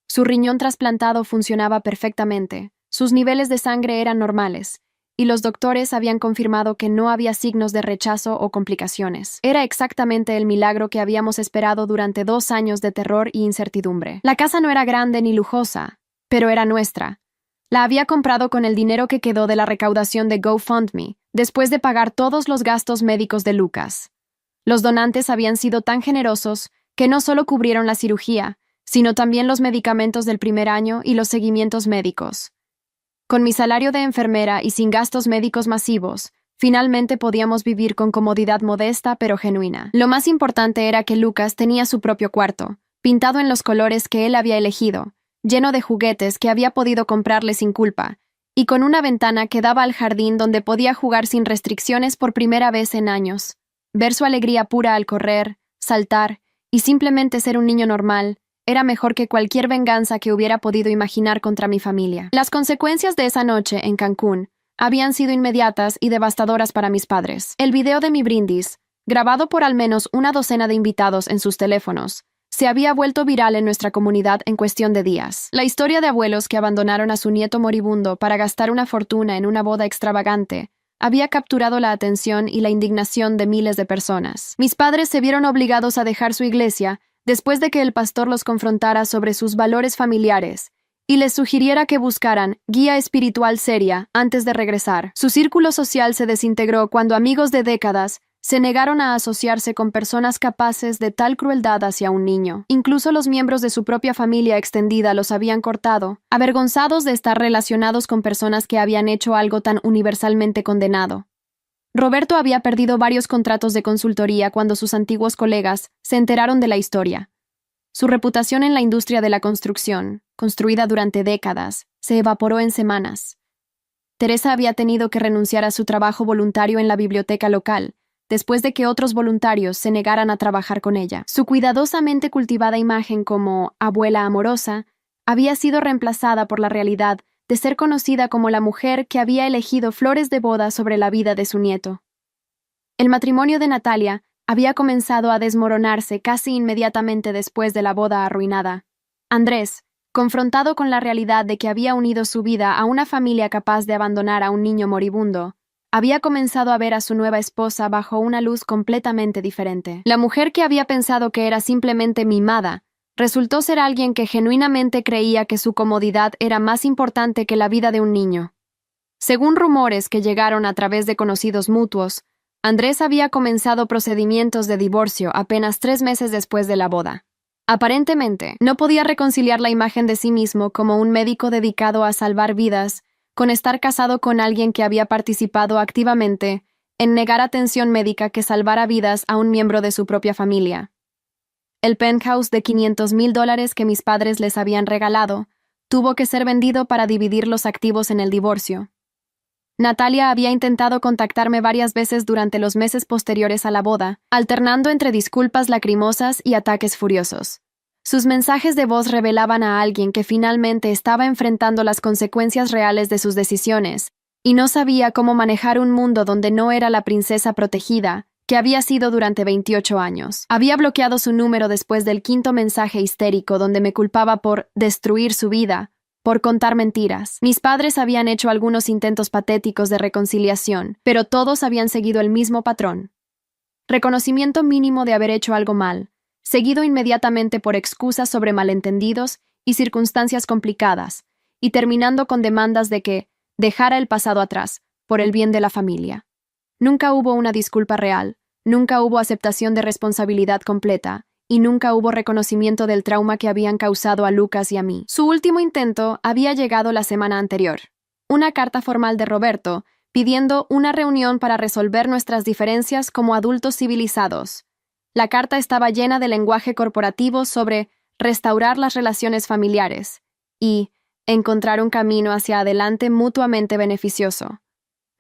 Su riñón trasplantado funcionaba perfectamente, sus niveles de sangre eran normales, y los doctores habían confirmado que no había signos de rechazo o complicaciones. Era exactamente el milagro que habíamos esperado durante 2 años de terror y incertidumbre. La casa no era grande ni lujosa, pero era nuestra. La había comprado con el dinero que quedó de la recaudación de GoFundMe, después de pagar todos los gastos médicos de Lucas. Los donantes habían sido tan generosos que no solo cubrieron la cirugía, sino también los medicamentos del primer año y los seguimientos médicos. Con mi salario de enfermera y sin gastos médicos masivos, finalmente podíamos vivir con comodidad modesta pero genuina. Lo más importante era que Lucas tenía su propio cuarto, pintado en los colores que él había elegido, lleno de juguetes que había podido comprarle sin culpa, y con una ventana que daba al jardín donde podía jugar sin restricciones por primera vez en años. Ver su alegría pura al correr, saltar y simplemente ser un niño normal era mejor que cualquier venganza que hubiera podido imaginar contra mi familia. Las consecuencias de esa noche en Cancún habían sido inmediatas y devastadoras para mis padres. El video de mi brindis, grabado por al menos una docena de invitados en sus teléfonos, se había vuelto viral en nuestra comunidad en cuestión de días. La historia de abuelos que abandonaron a su nieto moribundo para gastar una fortuna en una boda extravagante había capturado la atención y la indignación de miles de personas. Mis padres se vieron obligados a dejar su iglesia después de que el pastor los confrontara sobre sus valores familiares y les sugiriera que buscaran guía espiritual seria antes de regresar. Su círculo social se desintegró cuando amigos de décadas se negaron a asociarse con personas capaces de tal crueldad hacia un niño. Incluso los miembros de su propia familia extendida los habían cortado, avergonzados de estar relacionados con personas que habían hecho algo tan universalmente condenado. Roberto había perdido varios contratos de consultoría cuando sus antiguos colegas se enteraron de la historia. Su reputación en la industria de la construcción, construida durante décadas, se evaporó en semanas. Teresa había tenido que renunciar a su trabajo voluntario en la biblioteca local, después de que otros voluntarios se negaran a trabajar con ella. Su cuidadosamente cultivada imagen como abuela amorosa había sido reemplazada por la realidad de ser conocida como la mujer que había elegido flores de boda sobre la vida de su nieto. El matrimonio de Natalia había comenzado a desmoronarse casi inmediatamente después de la boda arruinada. Andrés, confrontado con la realidad de que había unido su vida a una familia capaz de abandonar a un niño moribundo, había comenzado a ver a su nueva esposa bajo una luz completamente diferente. La mujer que había pensado que era simplemente mimada resultó ser alguien que genuinamente creía que su comodidad era más importante que la vida de un niño. Según rumores que llegaron a través de conocidos mutuos, Andrés había comenzado procedimientos de divorcio apenas 3 meses después de la boda. Aparentemente, no podía reconciliar la imagen de sí mismo como un médico dedicado a salvar vidas con estar casado con alguien que había participado activamente en negar atención médica que salvara vidas a un miembro de su propia familia. El penthouse de $500,000 que mis padres les habían regalado tuvo que ser vendido para dividir los activos en el divorcio. Natalia había intentado contactarme varias veces durante los meses posteriores a la boda, alternando entre disculpas lacrimosas y ataques furiosos. Sus mensajes de voz revelaban a alguien que finalmente estaba enfrentando las consecuencias reales de sus decisiones y no sabía cómo manejar un mundo donde no era la princesa protegida que había sido durante 28 años. Había bloqueado su número después del 5º mensaje histérico donde me culpaba por destruir su vida, por contar mentiras. Mis padres habían hecho algunos intentos patéticos de reconciliación, pero todos habían seguido el mismo patrón. Reconocimiento mínimo de haber hecho algo mal, seguido inmediatamente por excusas sobre malentendidos y circunstancias complicadas, y terminando con demandas de que dejara el pasado atrás, por el bien de la familia. Nunca hubo una disculpa real, nunca hubo aceptación de responsabilidad completa, y nunca hubo reconocimiento del trauma que habían causado a Lucas y a mí. Su último intento había llegado la semana anterior. Una carta formal de Roberto pidiendo una reunión para resolver nuestras diferencias como adultos civilizados. La carta estaba llena de lenguaje corporativo sobre restaurar las relaciones familiares y encontrar un camino hacia adelante mutuamente beneficioso.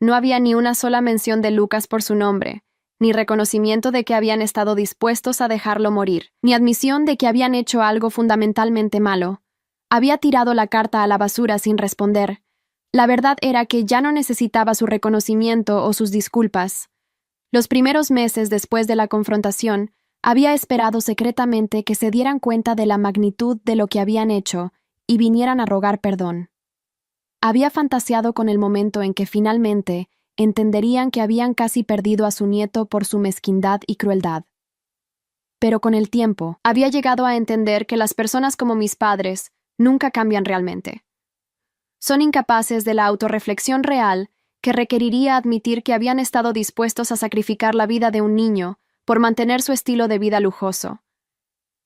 No había ni una sola mención de Lucas por su nombre, ni reconocimiento de que habían estado dispuestos a dejarlo morir, ni admisión de que habían hecho algo fundamentalmente malo. Había tirado la carta a la basura sin responder. La verdad era que ya no necesitaba su reconocimiento o sus disculpas. Los primeros meses después de la confrontación, había esperado secretamente que se dieran cuenta de la magnitud de lo que habían hecho y vinieran a rogar perdón. Había fantaseado con el momento en que finalmente entenderían que habían casi perdido a su nieto por su mezquindad y crueldad. Pero con el tiempo, había llegado a entender que las personas como mis padres nunca cambian realmente. Son incapaces de la autorreflexión real que requeriría admitir que habían estado dispuestos a sacrificar la vida de un niño por mantener su estilo de vida lujoso.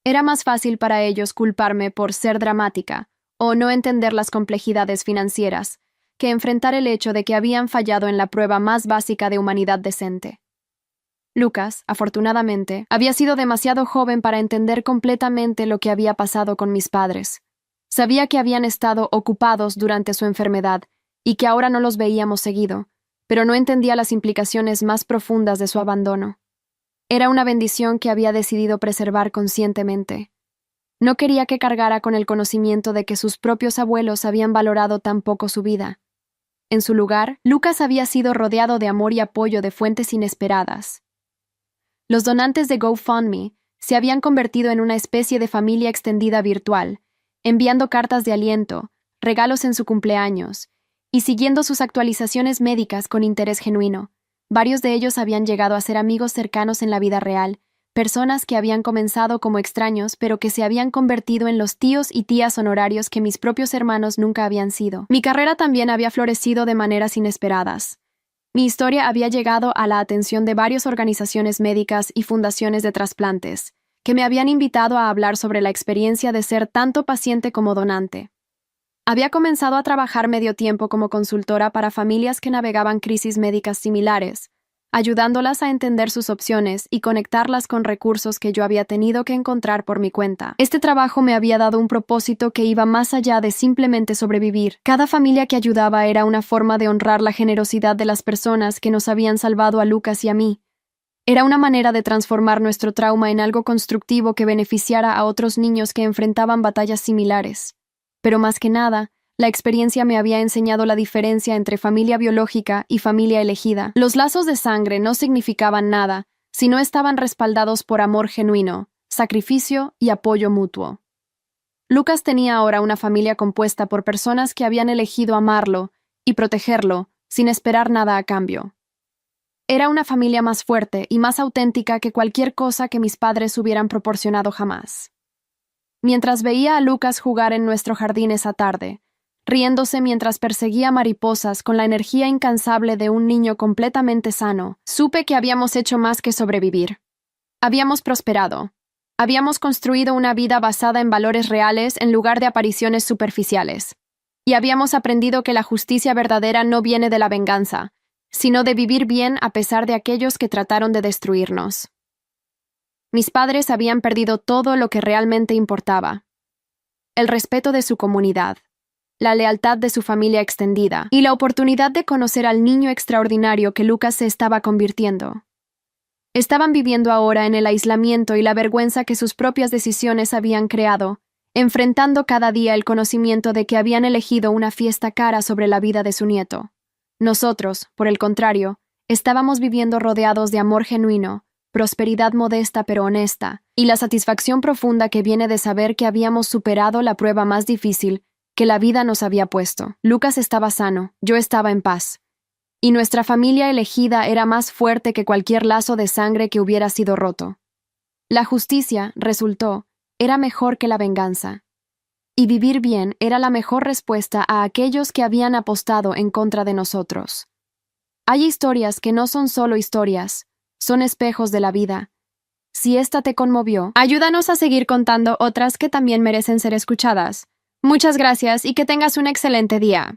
Era más fácil para ellos culparme por ser dramática o no entender las complejidades financieras que enfrentar el hecho de que habían fallado en la prueba más básica de humanidad decente. Lucas, afortunadamente, había sido demasiado joven para entender completamente lo que había pasado con mis padres. Sabía que habían estado ocupados durante su enfermedad y que ahora no los veíamos seguido, pero no entendía las implicaciones más profundas de su abandono. Era una bendición que había decidido preservar conscientemente. No quería que cargara con el conocimiento de que sus propios abuelos habían valorado tan poco su vida. En su lugar, Lucas había sido rodeado de amor y apoyo de fuentes inesperadas. Los donantes de GoFundMe se habían convertido en una especie de familia extendida virtual, enviando cartas de aliento, regalos en su cumpleaños, y siguiendo sus actualizaciones médicas con interés genuino. Varios de ellos habían llegado a ser amigos cercanos en la vida real, personas que habían comenzado como extraños pero que se habían convertido en los tíos y tías honorarios que mis propios hermanos nunca habían sido. Mi carrera también había florecido de maneras inesperadas. Mi historia había llegado a la atención de varias organizaciones médicas y fundaciones de trasplantes, que me habían invitado a hablar sobre la experiencia de ser tanto paciente como donante. Había comenzado a trabajar medio tiempo como consultora para familias que navegaban crisis médicas similares, ayudándolas a entender sus opciones y conectarlas con recursos que yo había tenido que encontrar por mi cuenta. Este trabajo me había dado un propósito que iba más allá de simplemente sobrevivir. Cada familia que ayudaba era una forma de honrar la generosidad de las personas que nos habían salvado a Lucas y a mí. Era una manera de transformar nuestro trauma en algo constructivo que beneficiara a otros niños que enfrentaban batallas similares. Pero más que nada, la experiencia me había enseñado la diferencia entre familia biológica y familia elegida. Los lazos de sangre no significaban nada si no estaban respaldados por amor genuino, sacrificio y apoyo mutuo. Lucas tenía ahora una familia compuesta por personas que habían elegido amarlo y protegerlo sin esperar nada a cambio. Era una familia más fuerte y más auténtica que cualquier cosa que mis padres hubieran proporcionado jamás. Mientras veía a Lucas jugar en nuestro jardín esa tarde, riéndose mientras perseguía mariposas con la energía incansable de un niño completamente sano, supe que habíamos hecho más que sobrevivir. Habíamos prosperado. Habíamos construido una vida basada en valores reales en lugar de apariciones superficiales. Y habíamos aprendido que la justicia verdadera no viene de la venganza, sino de vivir bien a pesar de aquellos que trataron de destruirnos. Mis padres habían perdido todo lo que realmente importaba: el respeto de su comunidad, la lealtad de su familia extendida y la oportunidad de conocer al niño extraordinario que Lucas se estaba convirtiendo. Estaban viviendo ahora en el aislamiento y la vergüenza que sus propias decisiones habían creado, enfrentando cada día el conocimiento de que habían elegido una fiesta cara sobre la vida de su nieto. Nosotros, por el contrario, estábamos viviendo rodeados de amor genuino, prosperidad modesta pero honesta, y la satisfacción profunda que viene de saber que habíamos superado la prueba más difícil que la vida nos había puesto. Lucas estaba sano, yo estaba en paz, y nuestra familia elegida era más fuerte que cualquier lazo de sangre que hubiera sido roto. La justicia, resultó, era mejor que la venganza, y vivir bien era la mejor respuesta a aquellos que habían apostado en contra de nosotros. Hay historias que no son solo historias, son espejos de la vida. Si esta te conmovió, ayúdanos a seguir contando otras que también merecen ser escuchadas. Muchas gracias y que tengas un excelente día.